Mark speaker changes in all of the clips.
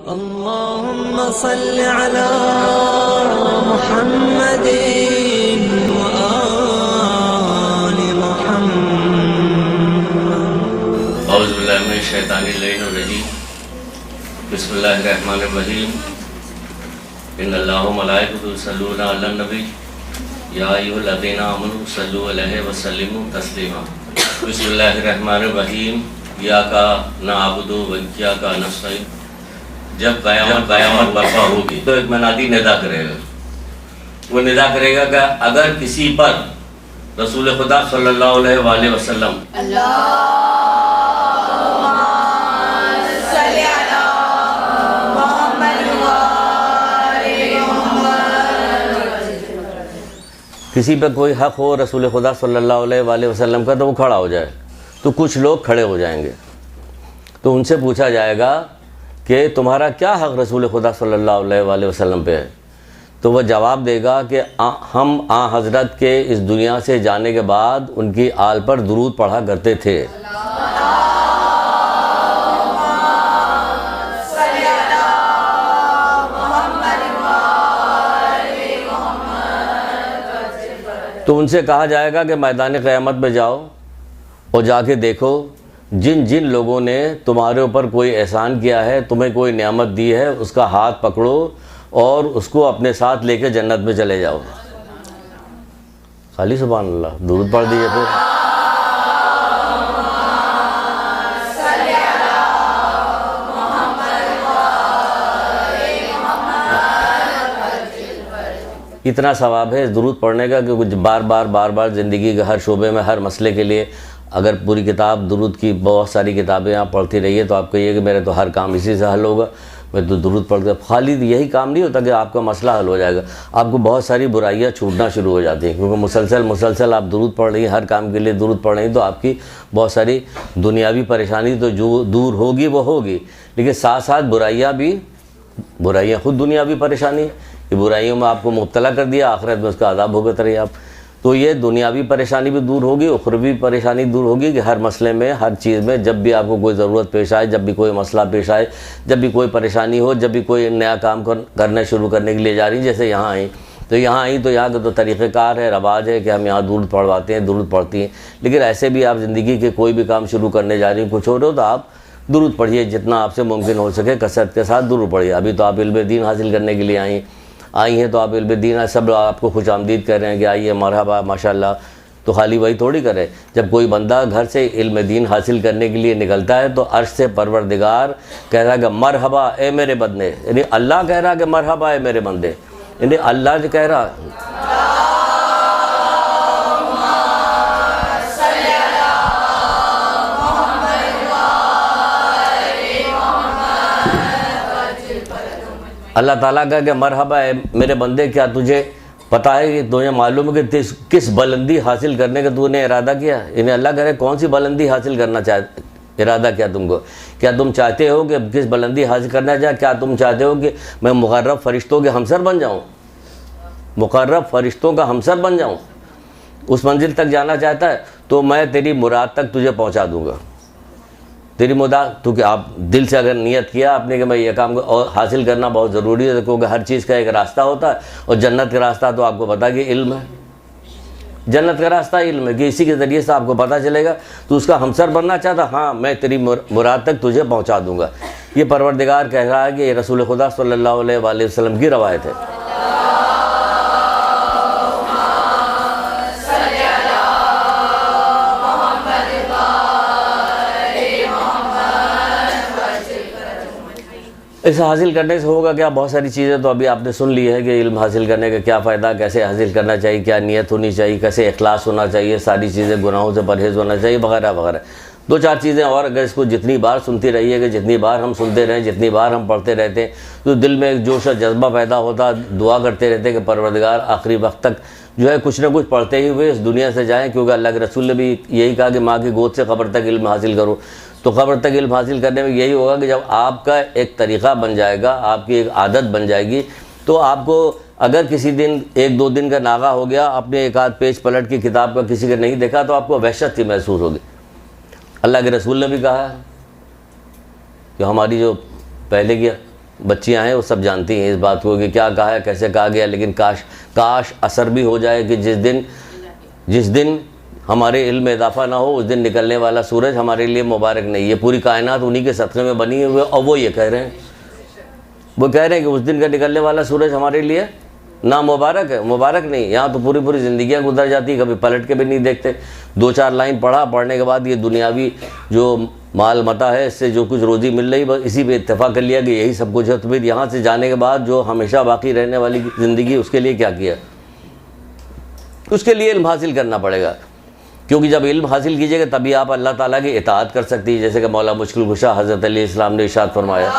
Speaker 1: اللهم صل على محمد وآل محمد.
Speaker 2: اعوذ باللہ من الشیطان الرجیم. بسم اللہ الرحمن الرحیم. ان اللہ و ملائکۃہ یصلون علی النبی یا ایھا الذین آمنوا صلوا علیہ وسلموا تسلیما. بسم اللہ الرحمن الرحیم. ایاک نعبد و ایاک نستعین. جب قیامت برپا ہوگی تو ایک منادی ندا کرے گا. وہ ندا کرے گا کہ اگر کسی پر رسول خدا صلی اللہ علیہ وآلہ وسلم کسی پہ کوئی حق ہو رسول خدا صلی اللہ علیہ وآلہ وسلم کا تو وہ کھڑا ہو جائے. تو کچھ لوگ کھڑے ہو جائیں گے تو ان سے پوچھا جائے گا کہ تمہارا کیا حق رسول خدا صلی اللہ علیہ وآلہ وسلم پہ ہے. تو وہ جواب دے گا کہ ہم حضرت کے اس دنیا سے جانے کے بعد ان کی آل پر درود پڑھا کرتے تھے. تو ان سے کہا جائے گا کہ میدان قیامت میں جاؤ اور جا کے دیکھو جن جن لوگوں نے تمہارے اوپر کوئی احسان کیا ہے، تمہیں کوئی نعمت دی ہے، اس کا ہاتھ پکڑو اور اس کو اپنے ساتھ لے کے جنت میں چلے جاؤ. خالی سبحان اللہ درود پڑھ دیجیے. پھر اتنا ثواب ہے اس درود پڑھنے کا کہ کچھ بار بار زندگی کے ہر شعبے میں ہر مسئلے کے لیے اگر پوری کتاب درود کی بہت ساری کتابیں آپ پڑھتی رہیے تو آپ کہیے کہ میرے تو ہر کام اسی سے حل ہوگا. میں تو درود پڑھ کے خالی یہی کام نہیں ہوتا کہ آپ کا مسئلہ حل ہو جائے گا. آپ کو بہت ساری برائیاں چھوٹنا شروع ہو جاتی ہیں کیونکہ مسلسل آپ درود پڑھ رہی ہیں، ہر کام کے لیے درود پڑھ رہی ہیں، تو آپ کی بہت ساری دنیاوی پریشانی تو جو دور ہوگی وہ ہوگی، لیکن ساتھ ساتھ برائیاں خود دنیاوی پریشانی کہ برائیوں میں آپ کو مبتلا کر دیا، آخرت میں اس کا عذاب بھگت رہی آپ. تو یہ دنیاوی پریشانی بھی دور ہوگی، اخروی پریشانی دور ہوگی کہ ہر مسئلے میں ہر چیز میں جب بھی آپ کو کوئی ضرورت پیش آئے، جب بھی کوئی مسئلہ پیش آئے، جب بھی کوئی پریشانی ہو، جب بھی کوئی نیا کام کرنا شروع کرنے کے لیے جا رہی ہیں، جیسے یہاں آئیں تو یہاں کا تو طریقہ کار ہے، رواج ہے کہ ہم یہاں درود پڑھواتے ہیں، درود پڑھتی ہیں. لیکن ایسے بھی آپ زندگی کے کوئی بھی کام شروع کرنے جا رہی ہیں، کچھ ہو رہا ہو تو آپ درود پڑھیے جتنا آپ سے ممکن ہو سکے، کثرت کے ساتھ درود پڑھیے. ابھی تو آپ علم دین حاصل کرنے کے لیے آئی ہیں تو آپ علم دین سب آپ کو خوش آمدید کر رہے ہیں کہ آئیے مرحبا ماشاءاللہ. تو خالی وہی تھوڑی کرے. جب کوئی بندہ گھر سے علم دین حاصل کرنے کے لیے نکلتا ہے تو عرش سے پروردگار کہہ رہا ہے کہ مرحبا اے میرے بندے، یعنی اللہ کہہ رہا کہ مرحبا اے میرے بندے، یعنی اللہ جو کہہ رہا. اللہ تعالیٰ کہا کہ مرحبا اے میرے بندے، کیا تجھے پتہ ہے کہ تجھے معلوم ہے کہ کس بلندی حاصل کرنے کا تو نے ارادہ کیا. یعنی اللہ کہہ رہے کون سی بلندی حاصل کرنا ارادہ کیا تم کو؟ کیا تم چاہتے ہو کہ کس بلندی حاصل کرنا چاہے؟ کیا تم چاہتے ہو کہ میں مقرب فرشتوں کے ہمسر بن جاؤں؟ مقرب فرشتوں کا ہمسر بن جاؤں؟ اس منزل تک جانا چاہتا ہے تو میں تیری مراد تک تجھے پہنچا دوں گا. تیری مراد تو کہ آپ دل سے اگر نیت کیا آپ نے کہ میں یہ کام اور حاصل کرنا بہت ضروری ہے، کیونکہ ہر چیز کا ایک راستہ ہوتا ہے اور جنت کا راستہ تو آپ کو پتہ کہ علم ہے. جنت کا راستہ علم ہے کہ اسی کے ذریعے سے آپ کو پتہ چلے گا. تو اس کا ہمسر بننا چاہتا، ہاں میں تیری مراد تک تجھے پہنچا دوں گا. یہ پروردگار کہہ رہا ہے کہ یہ رسول خدا صلی اللہ علیہ وآلہ وسلم کی روایت ہے. اسے حاصل کرنے سے ہوگا کیا؟ بہت ساری چیزیں تو ابھی آپ نے سن لی ہے کہ علم حاصل کرنے کا کیا فائدہ، کیسے حاصل کرنا چاہیے، کیا نیت ہونی چاہیے، کیسے اخلاص ہونا چاہیے، ساری چیزیں گناہوں سے پرہیز ہونا چاہیے وغیرہ وغیرہ. دو چار چیزیں اور اگر اس کو جتنی بار سنتی رہیے کہ جتنی بار ہم سنتے رہیں، جتنی بار ہم پڑھتے رہتے ہیں تو دل میں ایک جوش اور جذبہ پیدا ہوتا، دعا کرتے رہتے کہ پروردگار آخری وقت تک جو ہے کچھ نہ کچھ پڑھتے ہی ہوئے اس دنیا سے جائیں، کیونکہ اللہ کے رسول نے بھی یہی کہا کہ ماں کی گود سے قبر تک علم حاصل کرو. تو قبر تک علم حاصل کرنے میں یہی ہوگا کہ جب آپ کا ایک طریقہ بن جائے گا، آپ کی ایک عادت بن جائے گی، تو آپ کو اگر کسی دن ایک دو دن کا ناغہ ہو گیا، آپ نے ایک آدھ پیج پلٹ کی کتاب کا کسی کا نہیں دیکھا تو آپ کو وحشت سی محسوس ہوگی. اللہ کے رسول نے بھی کہا ہے کہ ہماری جو پہلے کی بچیاں ہیں وہ سب جانتی ہیں اس بات کو کہ کیا کہا ہے کیسے کہا گیا، لیکن کاش اثر بھی ہو جائے کہ جس دن ہمارے علم میں اضافہ نہ ہو اس دن نکلنے والا سورج ہمارے لیے مبارک نہیں. یہ پوری کائنات انہی کے صدقے میں بنی ہوئی ہے، اور وہ یہ کہہ رہے ہیں کہ اس دن کا نکلنے والا سورج ہمارے لیے نہ مبارک ہے، مبارک نہیں. یہاں تو پوری زندگیاں گزر جاتی، کبھی پلٹ کے بھی نہیں دیکھتے. 2-4 لائن پڑھنے کے بعد یہ دنیاوی جو مال متا ہے اس سے جو کچھ روزی مل رہی بس اسی پہ اتفاق کر لیا کہ یہی سب کچھ ہے. تو پھر یہاں سے جانے کے بعد جو ہمیشہ باقی رہنے والی زندگی اس کے لیے کیا کیا؟ اس کے لیے علم حاصل کرنا پڑے گا، کیونکہ جب علم حاصل کیجئے گا تبھی آپ اللہ تعالیٰ کی اطاعت کر سکتی ہے. جیسے کہ مولا مشکل کشا حضرت علیہ السلام نے ارشاد فرمایا،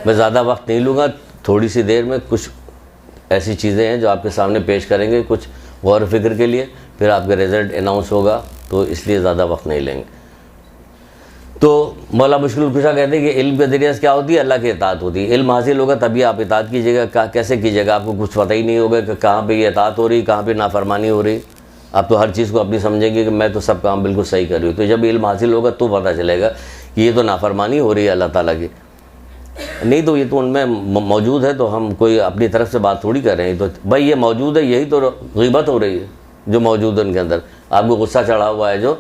Speaker 2: میں زیادہ وقت نہیں لوں گا، تھوڑی سی دیر میں کچھ ایسی چیزیں ہیں جو آپ کے سامنے پیش کریں گے کچھ غور و فکر کے لیے، پھر آپ کا رزلٹ اناؤنس ہوگا، تو اس لیے زیادہ وقت نہیں لیں گے. تو مولا مشکل کشا کہتے ہیں کہ علم کے ذریعے سے کیا ہوتی ہے؟ اللہ کی اطاعت ہوتی ہے. علم حاصل ہوگا تبھی آپ اطاعت کیجیے گا. کیسے کیجیے گا؟ آپ کو کچھ پتہ ہی نہیں ہوگا کہ کہاں پہ یہ اطاعت ہو رہی، کہاں پہ نافرمانی ہو رہی. آپ تو ہر چیز کو اپنی سمجھیں گے کہ میں تو سب کام بالکل صحیح کر رہی ہوں. تو جب علم حاصل ہوگا تو پتہ چلے گا کہ یہ تو نافرمانی ہو رہی ہے اللہ تعالیٰ کی. نہیں تو یہ تو ان میں موجود ہے، تو ہم کوئی اپنی طرف سے بات تھوڑی کر رہے ہیں. تو بھائی یہ موجود ہے، یہی تو غیبت ہو رہی ہے جو موجود ہے ان کے اندر. آپ کو غصہ چڑھا ہوا ہے جو،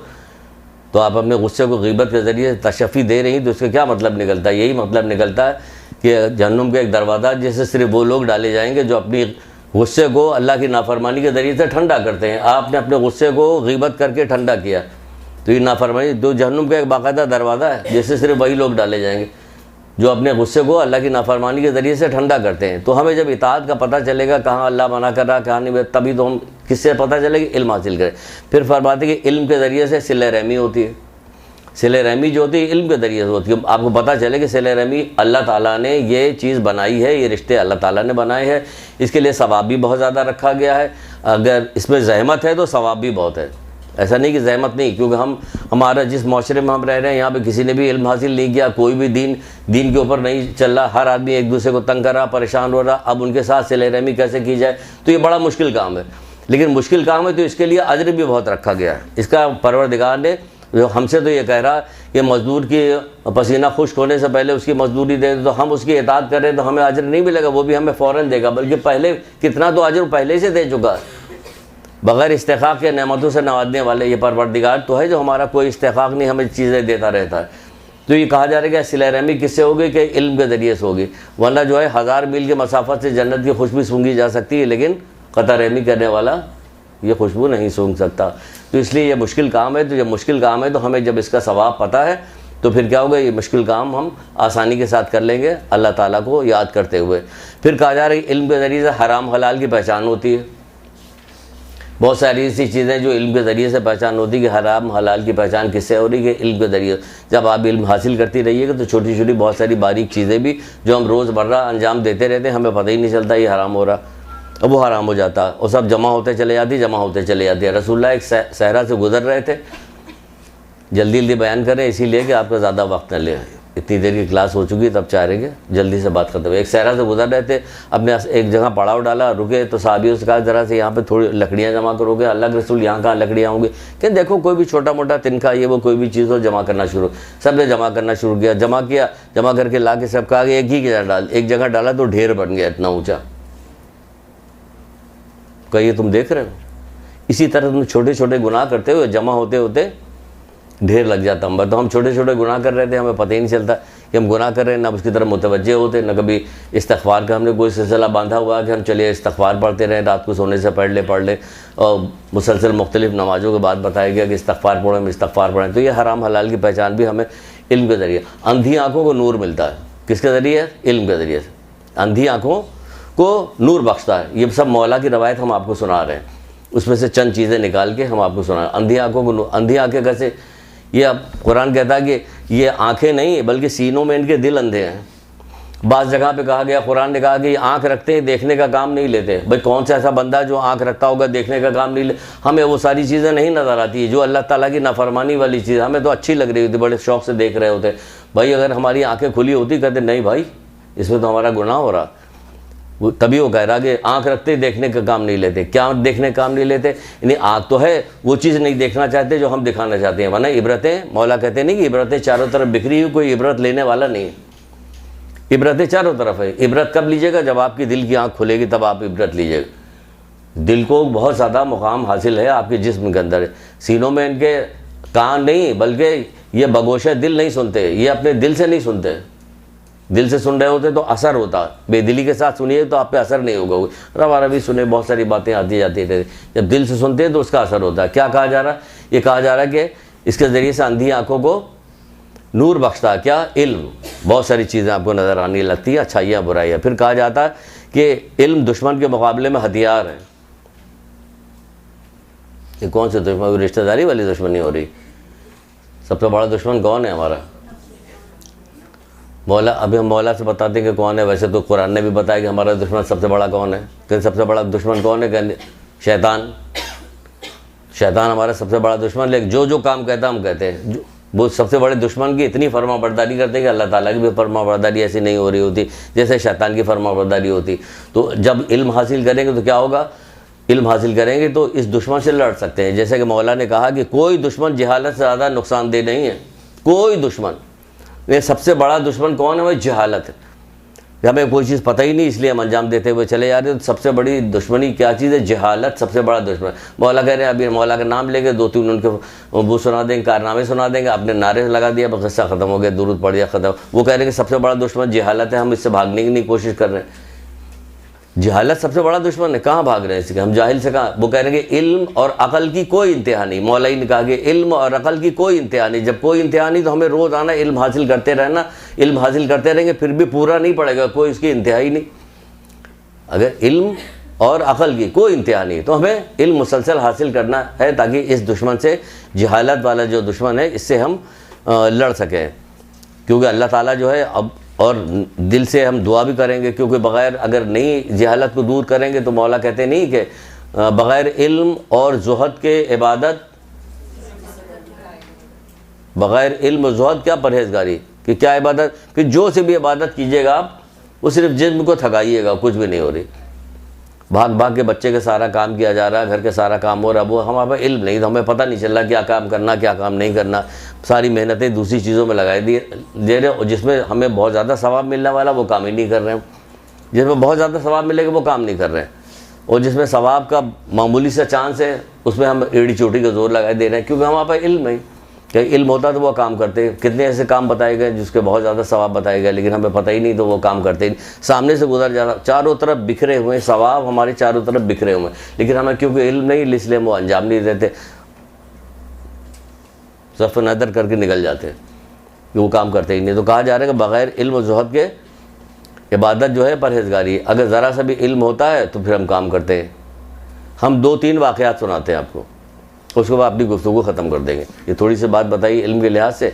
Speaker 2: تو آپ اپنے غصے کو غیبت کے ذریعے تشفی دے رہی ہیں. تو اس کا کیا مطلب نکلتا ہے؟ یہی مطلب نکلتا ہے کہ جہنم کا ایک دروازہ جیسے صرف وہ لوگ ڈالے جائیں گے جو اپنی غصے کو اللہ کی نافرمانی کے ذریعے سے ٹھنڈا کرتے ہیں. آپ نے اپنے غصے کو غیبت کر کے ٹھنڈا کیا، تو یہ نافرمانی تو جہنم کا ایک باقاعدہ دروازہ ہے جیسے صرف وہی لوگ ڈالے جائیں گے جو اپنے غصے کو اللہ کی نافرمانی کے ذریعے سے ٹھنڈا کرتے ہیں. تو ہمیں جب اطاعت کا پتہ چلے گا کہاں اللہ منع کر رہا کہاں نہیں، تبھی تو ہم کس سے پتہ چلے گا؟ علم حاصل کریں. پھر فرماتے ہیں کہ علم کے ذریعے سے صلہ رحمی ہوتی ہے. صلہ رحمی جو ہوتی ہے علم کے ذریعے سے ہوتی ہے. آپ کو پتہ چلے کہ صلہ رحمی اللہ تعالیٰ نے یہ چیز بنائی ہے، یہ رشتے اللہ تعالیٰ نے بنائے ہیں، اس کے لیے ثواب بھی بہت زیادہ رکھا گیا ہے. اگر اس میں زحمت ہے تو ثواب بھی بہت ہے. ایسا نہیں کہ زحمت نہیں، کیونکہ ہمارا جس معاشرے میں ہم رہ رہے ہیں یہاں پہ کسی نے بھی علم حاصل نہیں کیا، کوئی بھی دین کے اوپر نہیں چل رہا، ہر آدمی ایک دوسرے کو تنگ کر رہا، پریشان ہو رہا. اب ان کے ساتھ صلہ رحمی کیسے کی جائے؟ تو یہ بڑا مشکل کام ہے. لیکن مشکل کام ہے تو اس کے لیے اجر بھی بہت رکھا گیا ہے. اس کا پروردگار نے جو ہم سے تو یہ کہہ رہا کہ مزدور کی پسینہ خشک ہونے سے پہلے اس کی مزدوری دے دیں، تو ہم اس کی اطاعت کریں تو ہمیں اجر نہیں ملے گا، وہ بھی ہمیں فوراً دے گا، بلکہ پہلے کتنا تو اجر پہلے سے دے چکا ہے. بغیر استحقاق کے نعمتوں سے نوازنے والے یہ پروردگار تو ہے جو ہمارا کوئی استحقاق نہیں ہمیں چیزیں دیتا رہتا ہے. تو یہ کہا جا رہا ہے کہ صلہ رحمی کس سے ہوگی؟ کہ علم کے ذریعے سے ہوگی. ورنہ جو ہے 1000 میل کی مسافت سے جنت کی خوشبو سونگھی جا سکتی ہے، لیکن قطع رحمی کرنے والا یہ خوشبو نہیں سونگھ سکتا. تو اس لیے یہ مشکل کام ہے. تو جب مشکل کام ہے تو ہمیں جب اس کا ثواب پتہ ہے تو پھر کیا ہوگا؟ یہ مشکل کام ہم آسانی کے ساتھ کر لیں گے اللہ تعالیٰ کو یاد کرتے ہوئے. پھر کہا جا رہا ہے کہ علم کے ذریعے سے حرام حلال کی پہچان ہوتی ہے. بہت ساری ایسی چیزیں جو علم کے ذریعے سے پہچان ہوتی ہے کہ حرام حلال کی پہچان کس سے ہو رہی ہے؟ کہ علم کے ذریعے. جب آپ علم حاصل کرتی رہیے گا تو چھوٹی چھوٹی بہت ساری باریک چیزیں بھی جو ہم روز مرہ انجام دیتے رہتے ہیں ہمیں پتہ ہی نہیں چلتا یہ حرام ہو رہا، اب وہ حرام ہو جاتا ہے، اور سب جمع ہوتے چلے جاتی ہے. رسول اللہ ایک صحرا سے گزر رہے تھے. جلدی بیان کریں اسی لیے کہ آپ کا زیادہ وقت نہ لیں، اتنی دیر کی کلاس ہو چکی ہے، تب چاہ رہے کہ جلدی سے بات ختم. ایک صحرا سے گزر رہے تھے، اپنے ایک جگہ پڑاؤ ڈالا، رکے تو صحابیوں سے کہا ذرا سے یہاں پہ تھوڑی لکڑیاں جمع کرو گے. اللہ کے رسول یہاں کہاں لکڑیاں ہوں گی؟ کہ دیکھو کوئی بھی چھوٹا موٹا تنخواہ یہ وہ کوئی بھی چیز ہو جمع کرنا شروع. سب نے جمع کرنا شروع کیا، جمع کر کے لا کے سب کہا کہ ایک جگہ ڈالا تو ڈھیر بن گیا اتنا اونچا. کہیے تم دیکھ رہے ہو اسی طرح تم چھوٹے چھوٹے گناہ کرتے ہوئے جمع ہوتے ہوتے ڈھیر لگ جاتا ہم. تو ہم چھوٹے چھوٹے گناہ کر رہے تھے، ہمیں پتہ ہی نہیں چلتا کہ ہم گناہ کر رہے ہیں، نہ اس کی طرف متوجہ ہوتے، نہ کبھی استغفار کا ہم نے کوئی سلسلہ باندھا ہوا کہ ہم چلیے استغفار پڑھتے رہیں، رات کو سونے سے پڑھ لیں. اور مسلسل مختلف نمازوں کے بعد بتایا گیا کہ استغفار پڑھیں. تو یہ حرام حلال کی پہچان بھی ہمیں علم کے ذریعے. اندھی آنکھوں کو نور ملتا ہے، کس کے ذریعے؟ علم کے ذریعے سے. اندھی آنکھوں کو نور بخشتا ہے. یہ سب مولا کی روایت ہم آپ کو سنا رہے ہیں، اس میں سے چند چیزیں نکال کے ہم آپ کو سنا رہے ہیں. اندھی آنکھوں کو اندھی آنکھیں کیسے؟ یہ اب قرآن کہتا ہے کہ یہ آنکھیں نہیں بلکہ سینوں میں ان کے دل اندھے ہیں. بعض جگہ پہ کہا گیا، قرآن نے کہا کہ یہ آنکھ رکھتے ہیں دیکھنے کا کام نہیں لیتے. بھائی کون سا ایسا بندہ جو آنکھ رکھتا ہوگا دیکھنے کا کام نہیں لے؟ ہمیں وہ ساری چیزیں نہیں نظر آتی جو اللہ تعالیٰ کی نافرمانی والی چیز ہمیں تو اچھی لگ رہی ہوتی، بڑے شوق سے دیکھ رہے ہوتے. بھائی اگر ہماری آنکھیں کھلی ہوتی کہتے نہیں بھائی اس میں تو ہمارا گناہ ہو رہا. تبھی وہ کہہ رہا کہ آنکھ رکھتے دیکھنے کا کام نہیں لیتے. کیا دیکھنے کا کام نہیں لیتے؟ یعنی آنکھ تو ہے، وہ چیز نہیں دیکھنا چاہتے جو ہم دکھانا چاہتے ہیں. ورنہ عبرتیں، مولا کہتے نہیں کہ عبرتیں چاروں طرف بکھری ہوئی، کوئی عبرت لینے والا نہیں ہے. عبرتیں چاروں طرف ہے. عبرت کب لیجیے گا؟ جب آپ کی دل کی آنکھ کھلے گی تب آپ عبرت لیجیے گا. دل کو بہت زیادہ مقام حاصل ہے آپ کے جسم کے اندر. سینوں میں ان کے کان نہیں، بلکہ یہ بگوشہ دل نہیں سنتے، یہ اپنے دل سے نہیں سنتے. دل سے سن رہے ہوتے تو اثر ہوتا. بے دلی کے ساتھ سنیے تو آپ پہ اثر نہیں ہوگا. روا روی سنے، بہت ساری باتیں آتی جاتی رہتی. جب دل سے سنتے ہیں تو اس کا اثر ہوتا ہے. کیا کہا جا رہا؟ یہ کہا جا رہا ہے کہ اس کے ذریعے سے اندھی آنکھوں کو نور بخشتا ہے. کیا؟ علم. بہت ساری چیزیں آپ کو نظر آنے لگتی ہیں، اچھائیاں برائیاں. پھر کہا جاتا ہے کہ علم دشمن کے مقابلے میں ہتھیار ہے. یہ کون سے دشمن؟ رشتہ داری والی دشمنی ہو رہی. سب سے بڑا دشمن کون ہے ہمارا؟ مولا. ابھی ہم مولا سے بتاتے ہیں کہ کون ہے. ویسے تو قرآن نے بھی بتایا کہ ہمارا دشمن سب سے بڑا کون ہے. کہ سب سے بڑا دشمن کون ہے؟ کہ شیطان. شیطان ہمارا سب سے بڑا دشمن. لیکن جو کام کہتا ہم کہتے ہیں. وہ سب سے بڑے دشمن کی اتنی فرما برداری کرتے ہیں کہ اللہ تعالیٰ کی بھی فرما برداری ایسی نہیں ہو رہی ہوتی جیسے شیطان کی فرما برداری ہوتی. تو جب علم حاصل کریں گے تو کیا ہوگا؟ علم حاصل کریں گے تو اس دشمن سے لڑ سکتے ہیں. جیسے کہ مولا نے کہا کہ کوئی دشمن جہالت سے زیادہ نقصان دہ نہیں ہے. کوئی دشمن. یہ سب سے بڑا دشمن کون ہے؟ وہ جہالت ہے. ہمیں کوئی چیز پتہ ہی نہیں، اس لیے ہم انجام دیتے ہوئے چلے جا رہے ہیں. سب سے بڑی دشمنی کیا چیز ہے؟ جہالت. سب سے بڑا دشمن. مولا کہہ رہے ہیں ابھی مولا کا نام لے کے 2-3 ان کے وہ سنا دیں گے، کارنامے سنا دیں گے. آپ نے نعرے لگا دیا، بس قصہ ختم ہو گیا، درود پڑھ دیا، ختم. وہ کہہ رہے ہیں کہ سب سے بڑا دشمن جہالت ہے، ہم اس سے بھاگنے کی نہیں کوشش کر رہے ہیں. جہالت سب سے بڑا دشمن ہے. کہاں بھاگ رہے ہیں اس کے؟ ہم جاہل سے کہاں. وہ کہہ رہے ہیں کہ علم اور عقل کی کوئی انتہا نہیں. مولا ہی نے کہا کہ علم اور عقل کی کوئی انتہا نہیں. جب کوئی انتہا نہیں تو ہمیں روز آنا علم حاصل کرتے رہنا. علم حاصل کرتے رہیں گے پھر بھی پورا نہیں پڑے گا، کوئی اس کی انتہا ہی نہیں. اگر علم اور عقل کی کوئی انتہا نہیں تو ہمیں علم مسلسل حاصل کرنا ہے تاکہ اس دشمن سے، جہالت والا جو دشمن ہے، اس سے ہم لڑ سکیں. کیونکہ اللہ تعالیٰ جو ہے اب، اور دل سے ہم دعا بھی کریں گے، کیونکہ بغیر اگر نہیں جہالت کو دور کریں گے تو مولا کہتے نہیں کہ بغیر علم اور زہد کے عبادت، بغیر علم و زہد کیا پرہیزگاری، کہ کیا عبادت، کہ جو سے بھی عبادت کیجیے گا آپ وہ صرف جسم کو تھکائیے گا، کچھ بھی نہیں ہو رہی. بھاگ بھاگ کے بچے کے سارا کام کیا جا رہا ہے، گھر کے سارا کام ہو رہا ہے. وہ ہمارے پاس علم نہیں تو ہمیں پتہ نہیں چل رہا کیا کام کرنا کیا کام نہیں کرنا. ساری محنتیں دوسری چیزوں میں لگائی دے رہے اور جس میں ہمیں بہت زیادہ ثواب ملنے والا وہ کام ہی نہیں کر رہے ہیں. جس میں بہت زیادہ ثواب ملے گا وہ کام نہیں کر رہے ہیں. اور جس میں ثواب کا معمولی سا چانس ہے اس میں ہم ایڑی چوٹی کا زور لگائے دے رہے ہیں، کیونکہ ہمارے پاس علم نہیں. کہ علم ہوتا تو وہ کام کرتے. کتنے ایسے کام بتائے گئے جس کے بہت زیادہ ثواب بتائے گئے لیکن ہمیں پتہ ہی نہیں تو وہ کام کرتے ہی نہیں. سامنے سے گزر جاتا، چاروں طرف بکھرے ہوئے ثواب ہمارے چاروں طرف بکھرے ہوئے ہیں، لیکن ہمیں کیونکہ علم نہیں اس لیے وہ انجام نہیں دیتے، صرف نظر کر کے نکل جاتے ہیں کہ وہ کام کرتے ہی نہیں. تو کہا جا رہا ہے کہ بغیر علم و زہد کے عبادت جو ہے پرہیزگاری ہے. اگر ذرا سا بھی علم ہوتا ہے تو پھر ہم کام کرتے ہیں. ہم 2-3 واقعات سناتے ہیں آپ کو، اس کے بعد اپنی گفتگو ختم کر دیں گے. یہ تھوڑی سی بات بتائی علم کے لحاظ سے،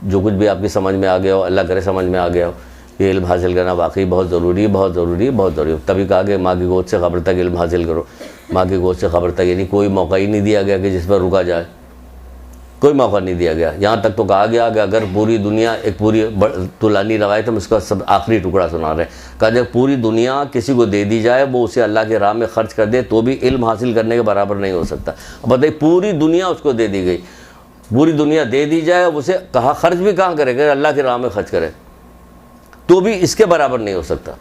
Speaker 2: جو کچھ بھی آپ کی سمجھ میں آ گیا ہو، اللہ کرے سمجھ میں آ گیا ہو. یہ علم حاصل کرنا واقعی بہت ضروری ہے، بہت ضروری ہے، بہت ضروری ہے. تبھی کہا کہ ماں کی گود سے قبر تک علم حاصل کرو. ماں کی گود سے قبر تک یعنی کوئی موقع ہی نہیں دیا گیا کہ جس پر رکا جائے. کوئی موقع نہیں دیا گیا. یہاں تک تو کہا گیا کہ اگر پوری دنیا، ایک پوری طولانی روایت ہم اس کا سب آخری ٹکڑا سنا رہے ہیں، کہ جب پوری دنیا کسی کو دے دی جائے وہ اسے اللہ کے راہ میں خرچ کر دے تو بھی علم حاصل کرنے کے برابر نہیں ہو سکتا. اب بتائیے پوری دنیا اس کو دے دی گئی، پوری دنیا دے دی جائے، اسے کہا خرچ بھی کہاں کرے گا، اللہ کے راہ میں خرچ کرے تو بھی اس کے برابر نہیں ہو سکتا.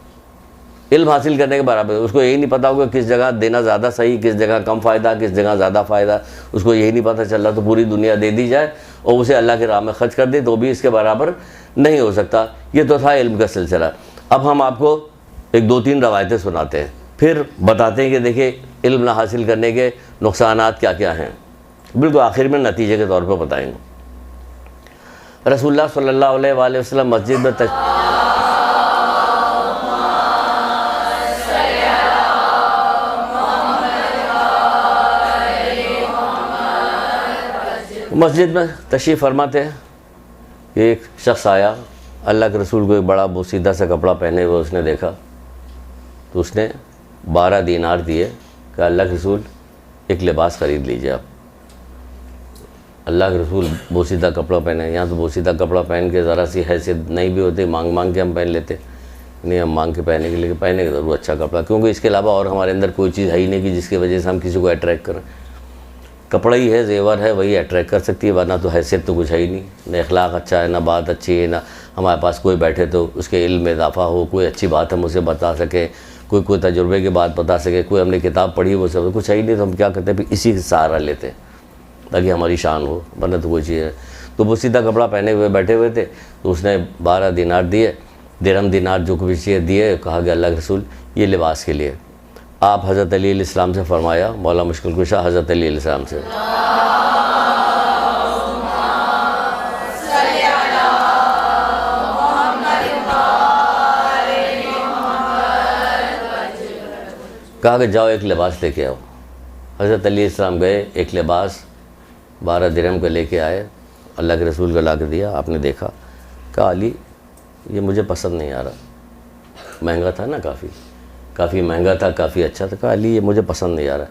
Speaker 2: علم حاصل کرنے کے برابر. اس کو یہی نہیں پتا ہوگا کس جگہ دینا زیادہ صحیح، کس جگہ کم فائدہ، کس جگہ زیادہ فائدہ، اس کو یہی نہیں پتہ چل رہا. تو پوری دنیا دے دی جائے اور اسے اللہ کے راہ میں خرچ کر دے تو بھی اس کے برابر نہیں ہو سکتا. یہ تو تھا علم کا سلسلہ. اب ہم آپ کو 1-2-3 روایتیں سناتے ہیں، پھر بتاتے ہیں کہ دیکھیں علم نہ حاصل کرنے کے نقصانات کیا کیا ہیں. بالکل آخر میں نتیجے کے طور پر بتائیں گے. رسول اللہ صلی اللہ علیہ وآلہ وسلم مسجد میں تشریف فرماتے ہیں کہ ایک شخص آیا، اللہ کے رسول کو ایک بڑا بوسیدہ سا کپڑا پہنے ہوئے اس نے دیکھا تو اس نے 12 دینار دیے کہ اللہ کے رسول ایک لباس خرید لیجیے آپ. اللہ کے رسول بوسیدہ کپڑا پہنے. یہاں تو بوسیدہ کپڑا پہن کے ذرا سی حیثیت نہیں بھی ہوتی، مانگ مانگ کے ہم پہن لیتے. نہیں ہم مانگ کے پہننے کے لیے پہنے کے ضرور اچھا کپڑا، کیونکہ اس کے علاوہ اور ہمارے اندر کوئی چیز ہے ہی نہیں کہ جس کی وجہ سے ہم کسی کو اٹریکٹ کریں. کپڑا ہی ہے، زیور ہے، وہی اٹریکٹ کر سکتی ہے، ورنہ تو حیثیت تو کچھ ہے ہی نہیں. نہ اخلاق اچھا ہے، نہ بات اچھی ہے، نہ ہمارے پاس کوئی بیٹھے تو اس کے علم میں اضافہ ہو، کوئی اچھی بات ہم اسے بتا سکیں، کوئی تجربے کی بات بتا سکے، کوئی ہم نے کتاب پڑھی وہ سب کچھ ہے ہی نہیں. تو ہم کیا کرتے ہیں پھر اسی کا سہارا لیتے ہیں تاکہ ہماری شان ہو، ورنہ تو کوئی چیز ہے. تو وہ سیدھا کپڑا پہنے ہوئے بیٹھے ہوئے تھے. تو اس نے 12 دینار دیے، درہم دینار جو کچھ دیے. کہا کہ اللہ کے رسول یہ لباس کے لیے. آپ حضرت علی علیہ السلام سے فرمایا، مولا مشکل کشا حضرت علی علیہ السلام سے، کہا کہ جاؤ ایک لباس لے کے آؤ. حضرت علی علیہ السلام گئے، ایک لباس 12 درہم کا لے کے آئے، اللہ کے رسول کو لا کے دیا. آپ نے دیکھا، کہا علی یہ مجھے پسند نہیں آ رہا، مہنگا تھا نا، کافی مہنگا تھا، کافی اچھا تھا. کہا علی یہ مجھے پسند نہیں آ رہا،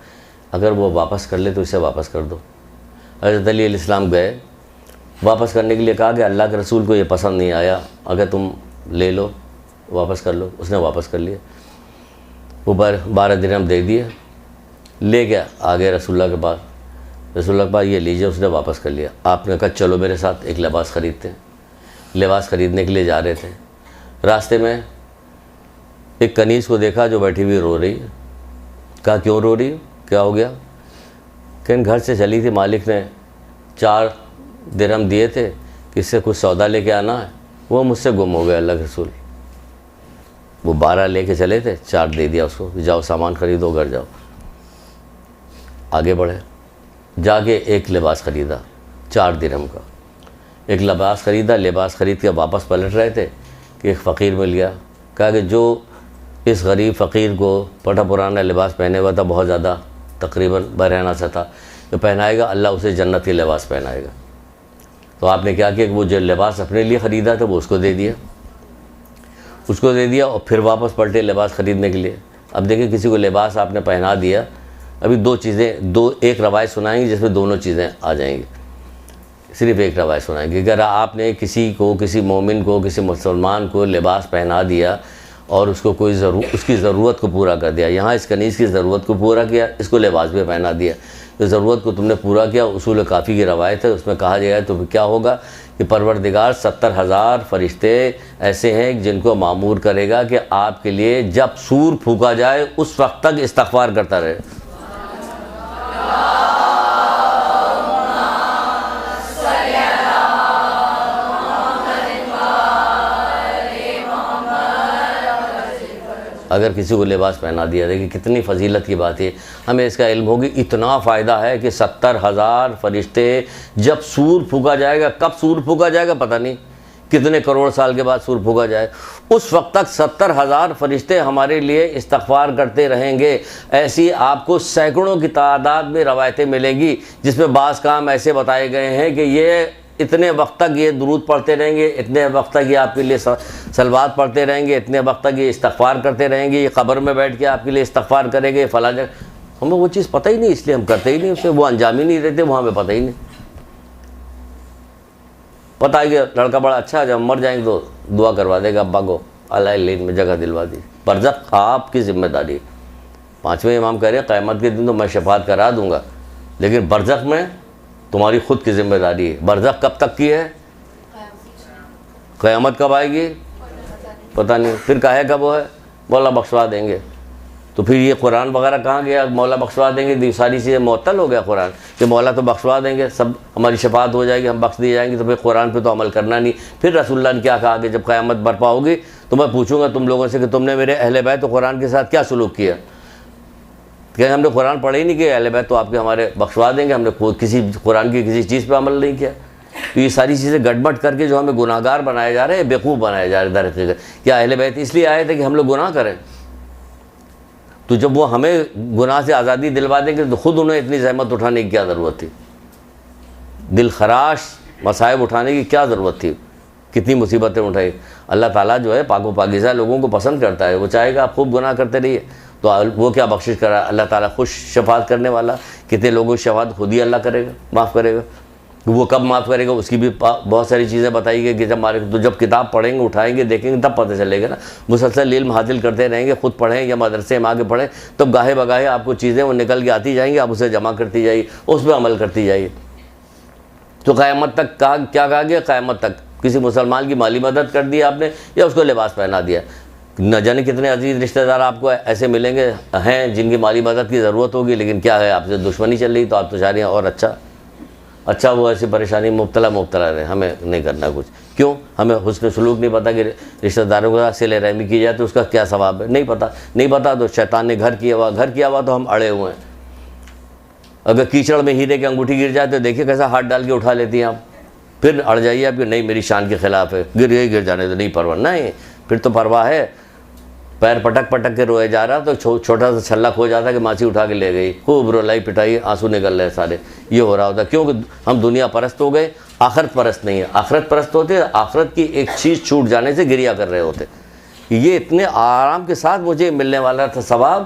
Speaker 2: اگر وہ واپس کر لے تو اسے واپس کر دو. حضرت علی علیہ السلام گئے واپس کرنے کے لیے. کہا کہ اللہ کے رسول کو یہ پسند نہیں آیا، اگر تم لے لو واپس کر لو. اس نے واپس کر لیا. وہ 12 درہم دے دیے، لے گیا آگے رسول اللہ کے پاس. رسول اللہ کے پاس یہ لیجیے. اس نے واپس کر لیا. آپ نے کہا چلو میرے ساتھ ایک لباس خریدتے ہیں. لباس خریدنے کے لیے جا رہے تھے. راستے میں ایک کنیز کو دیکھا جو بیٹھی ہوئی رو رہی ہے. کہا کیوں رو رہی ہے، کیا ہو گیا؟ کہ گھر سے چلی تھی، مالک نے 4 درہم دیے تھے کہ اس سے کچھ سودا لے کے آنا ہے، وہ مجھ سے گم ہو گیا اللہ کے رسول. وہ 12 لے کے چلے تھے، 4 دے دیا اس کو، جاؤ سامان خریدو گھر جاؤ. آگے بڑھے، جا کے ایک لباس خریدا 4 درہم کا. ایک لباس خریدا. لباس خرید کے واپس پلٹ رہے تھے کہ ایک فقیر مل گیا. کہا کہ جو اس غریب فقیر کو پٹا پرانا لباس پہنے ہوا تھا، بہت زیادہ تقریباً برہنہ سا تھا، جو پہنائے گا اللہ اسے جنت کے لباس پہنائے گا. تو آپ نے کیا کیا کہ وہ جو لباس اپنے لیے خریدا تھا وہ اس کو دے دیا اور پھر واپس پلٹے لباس خریدنے کے لیے. اب دیکھیں کسی کو لباس آپ نے پہنا دیا. ابھی ایک روایت سنائیں گے جس میں دونوں چیزیں آ جائیں گی. صرف ایک روایت سنائیں گے. اگر آپ نے کسی مومن کو، کسی مسلمان کو لباس پہنا دیا اور اس کو اس کی ضرورت کو پورا کر دیا، یہاں اس کنیز کی ضرورت کو پورا کیا، اس کو لباس بھی پہنا دیا، تو ضرورت کو تم نے پورا کیا. اصول کافی کی روایت ہے، اس میں کہا جائے تو کیا ہوگا کہ پروردگار 70,000 فرشتے ایسے ہیں جن کو مامور کرے گا کہ آپ کے لیے جب سور پھونکا جائے اس وقت تک استغفار کرتا رہے. اگر کسی کو لباس پہنا دیا، دیکھیں کتنی فضیلت کی بات ہے. ہمیں اس کا علم ہوگی. اتنا فائدہ ہے کہ 70,000 فرشتے جب سور پھونکا جائے گا، کب سور پھونکا جائے گا پتہ نہیں، کتنے کروڑ سال کے بعد سور پھونکا جائے، اس وقت تک 70,000 فرشتے ہمارے لیے استغفار کرتے رہیں گے. ایسی آپ کو سینکڑوں کی تعداد میں روایتیں ملیں گی جس میں بعض کام ایسے بتائے گئے ہیں کہ یہ اتنے وقت تک یہ درود پڑھتے رہیں گے، اتنے وقت تک یہ آپ کے لیے صلوات پڑھتے رہیں گے، اتنے وقت تک یہ استغفار کرتے رہیں گے، یہ قبر میں بیٹھ کے آپ کے لیے استغفار کریں گے فلاں جگہ. ہمیں وہ چیز پتہ ہی نہیں، اس لیے ہم کرتے ہی نہیں اسے، وہ انجام ہی نہیں دیتے، وہ ہمیں پتہ ہی نہیں. پتہ ہے کہ لڑکا بڑا اچھا ہے، جب ہم مر جائیں گے تو دعا کروا دے گا ابا کو، اللہ لین میں جگہ دلوا دی. برزخ آپ کی ذمہ داری. 5ویں امام کہہ رہے ہیں قیامت کے دن تو میں شفاعت کرا دوں گا، لیکن برزخ میں تمہاری خود کی ذمہ داری ہے. برزخ کب تک کی ہے؟ قیامت کب آئے گی پتہ نہیں. پھر کہے کب وہ ہے مولا بخشوا دیں گے. تو پھر یہ قرآن وغیرہ کہاں گیا مولا بخشوا دیں گے؟ یہ ساری چیزیں معطل ہو گیا قرآن کہ مولا تو بخشوا دیں گے، سب ہماری شفاعت ہو جائے گی، ہم بخش دیے جائیں گے. تو پھر قرآن پہ تو عمل کرنا نہیں. پھر رسول اللہ نے کیا کہا کہ جب قیامت برپا ہوگی تو میں پوچھوں گا تم لوگوں سے کہ تم نے میرے اہل بیت و قرآن کے ساتھ کیا سلوک کیا. کہ ہم نے قرآن پڑھا ہی نہیں کہ اہل بیت تو آپ کے ہمارے بخشوا دیں گے، ہم نے کسی قرآن کی کسی چیز پہ عمل نہیں کیا. تو یہ ساری چیزیں گڑبڑ کر کے جو ہمیں گناہ گار بنائے جا رہے ہیں، بیوقوف بنائے جا رہے ہیں. در حقیقت کیا اہل بیت اس لیے آئے تھے کہ ہم لوگ گناہ کریں؟ تو جب وہ ہمیں گناہ سے آزادی دلوا دیں گے تو خود انہیں اتنی زحمت اٹھانے کی کیا ضرورت تھی؟ دل خراش مصائب اٹھانے کی کیا ضرورت تھی؟ کتنی مصیبتیں اٹھائی. اللہ تعالیٰ جو ہے پاک و پاکیزہ لوگوں کو پسند کرتا ہے، وہ چاہے گا آپ خوب گناہ کرتے رہیے تو وہ کیا بخشش کرا. اللہ تعالیٰ خوش شفاعت کرنے والا، کتنے لوگوں کی شفاعت خود ہی اللہ کرے گا، معاف کرے گا. وہ کب معاف کرے گا اس کی بھی بہت ساری چیزیں بتائی گئی کہ جب کتاب پڑھیں گے اٹھائیں گے دیکھیں گے تب پتہ چلے گا نا. مسلسل علم حاصل کرتے رہیں گے, خود پڑھیں یا مدرسے میں آ کے پڑھیں, تب گاہے بگاہے آپ کو چیزیں وہ نکل کے آتی جائیں گی, آپ اسے جمع کرتی جائیے, اس پہ عمل کرتی جائیے. تو قیامت تک کیا کہا گیا؟ قیامت تک کسی مسلمان کی مالی مدد کر دی آپ نے یا اس کو لباس پہنا دیا. نہ جانے کتنے عزیز رشتہ دار آپ کو ایسے ملیں گے ہیں جن کی مالی مدد کی ضرورت ہوگی, لیکن کیا ہے آپ سے دشمنی چل رہی, تو آپ تو چاہ رہے ہیں اور اچھا وہ ایسی پریشانی مبتلا رہے. ہمیں نہیں کرنا کچھ. کیوں؟ ہمیں حسن سلوک نہیں پتہ کہ رشتہ داروں کے ساتھ صلہ رحمی کی جائے تو اس کا کیا ثواب ہے, نہیں پتہ تو شیطان نے گھر کیا ہوا تو ہم اڑے ہوئے ہیں. اگر کیچڑ میں ہیرے کی انگوٹھی گر جائے تو دیکھیے کیسا ہاتھ ڈال کے اٹھا لیتی ہیں آپ, پھر اڑ جائیے آپ کہ نہیں میری شان کے خلاف ہے, گر جانے تو نہیں پرواہ. نہیں, پھر تو پرواہ ہے. پیر پٹک کے روئے جا رہا تو چھوٹا سا چھلا کھو جاتا کہ ماچی اٹھا کے لے گئی, خوب رولائی پٹائی, آنسو نکل رہے سارے. یہ ہو رہا ہوتا کیونکہ ہم دنیا پرست ہو گئے, آخرت پرست نہیں ہے. آخرت پرست ہوتے آخرت کی ایک چیز چھوٹ جانے سے گریا کر رہے ہوتے. یہ اتنے آرام کے ساتھ مجھے ملنے والا تھا ثواب,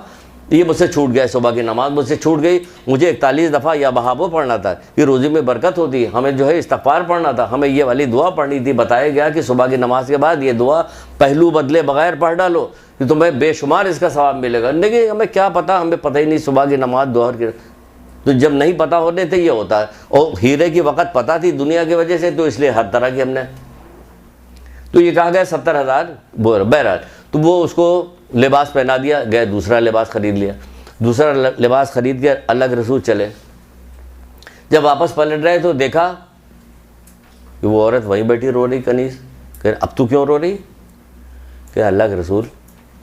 Speaker 2: یہ مجھ سے چھوٹ گیا. صبح کی نماز مجھ سے چھوٹ گئی. مجھے 41 دفعہ یا بہابو پڑھنا تھا, یہ روزی میں برکت ہوتی. ہمیں جو ہے استغفار پڑھنا تھا, ہمیں یہ والی دعا پڑھنی تھی. بتایا گیا کہ صبح کی نماز کے بعد یہ دعا پہلو بدلے بغیر پڑھ ڈالو کہ تمہیں بے شمار اس کا ثواب ملے گا. لیکن ہمیں کیا پتہ, ہمیں پتہ ہی نہیں صبح کی نماز دوہر کی. تو جب نہیں پتہ ہونے تھے یہ ہوتا ہے. اور ہیرے کی وقت پتہ تھی دنیا کی وجہ سے, تو اس لیے ہر طرح کی ہم نے. تو یہ کہا گیا 70,000. بہرحال تو وہ اس کو لباس پہنا دیا, گئے دوسرا لباس خرید لیا. دوسرا لباس خرید کے اللہ کے رسول چلے. جب واپس پلٹ رہے تو دیکھا کہ وہ عورت وہیں بیٹھی رو رہی کنیز. کہ اب تو کیوں رو رہی؟ کہ اللہ کے رسول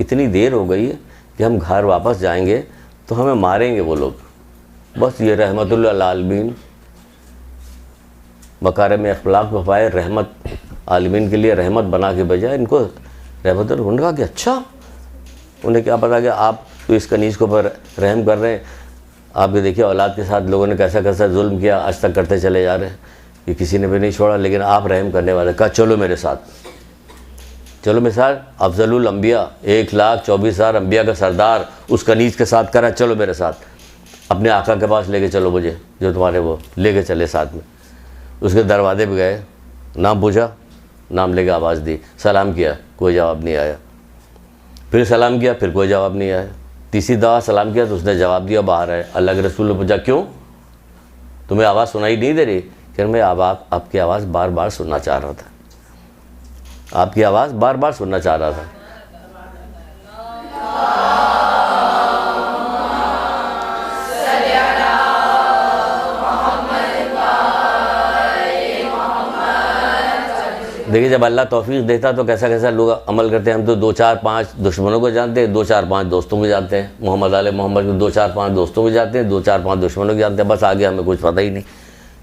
Speaker 2: اتنی دیر ہو گئی ہے کہ ہم گھر واپس جائیں گے تو ہمیں ماریں گے وہ لوگ. بس یہ رحمت اللہ عالمین مکارم اخلاق کو پائے, رحمت عالمین کے لیے رحمت بنا کے بجائے ان کو رحمت. انہوں نے کہا کہ اچھا, انہیں کیا پتا کہ آپ تو اس کنیز کو پر رحم کر رہے ہیں. آپ کے دیکھیے اولاد کے ساتھ لوگوں نے کیسا ظلم کیا, آج تک کرتے چلے جا رہے ہیں, کہ کسی نے بھی نہیں چھوڑا, لیکن آپ رحم کرنے والے. کہا چلو میرے ساتھ. چلو میرے ساتھ. افضل الانبیاء 1,24,000 انبیاء کا سردار اس کنیز کے ساتھ کرا, چلو میرے ساتھ. اپنے آقا کے پاس لے کے چلو مجھے, جو تمہارے وہ لے کے چلے ساتھ میں. اس کے دروازے پہ گئے, نام پوچھا, نام لے کے آواز دی, سلام کیا, کوئی جواب نہیں آیا. پھر سلام کیا, پھر کوئی جواب نہیں آیا. تیسری دفعہ سلام کیا تو اس نے جواب دیا, باہر آئے. اللہ کے رسول نے پوچھا کیوں, تمہیں آواز سنائی نہیں دے رہی؟ کہ میں آپ کی آواز بار بار سننا چاہ رہا تھا, آپ کی آواز بار بار سننا چاہ رہا تھا. دیکھیے جب اللہ توفیق دیتا تو کیسا لوگ عمل کرتے ہیں. ہم تو 2-4-5 دشمنوں کو جانتے ہیں, 2-4-5 دوستوں کو جانتے ہیں. محمد علیہ محمد کو 2-4-5 دوستوں کو جانتے ہیں, 2-4-5 دشمنوں کو جانتے ہیں. بس آگے ہمیں کچھ پتہ ہی نہیں.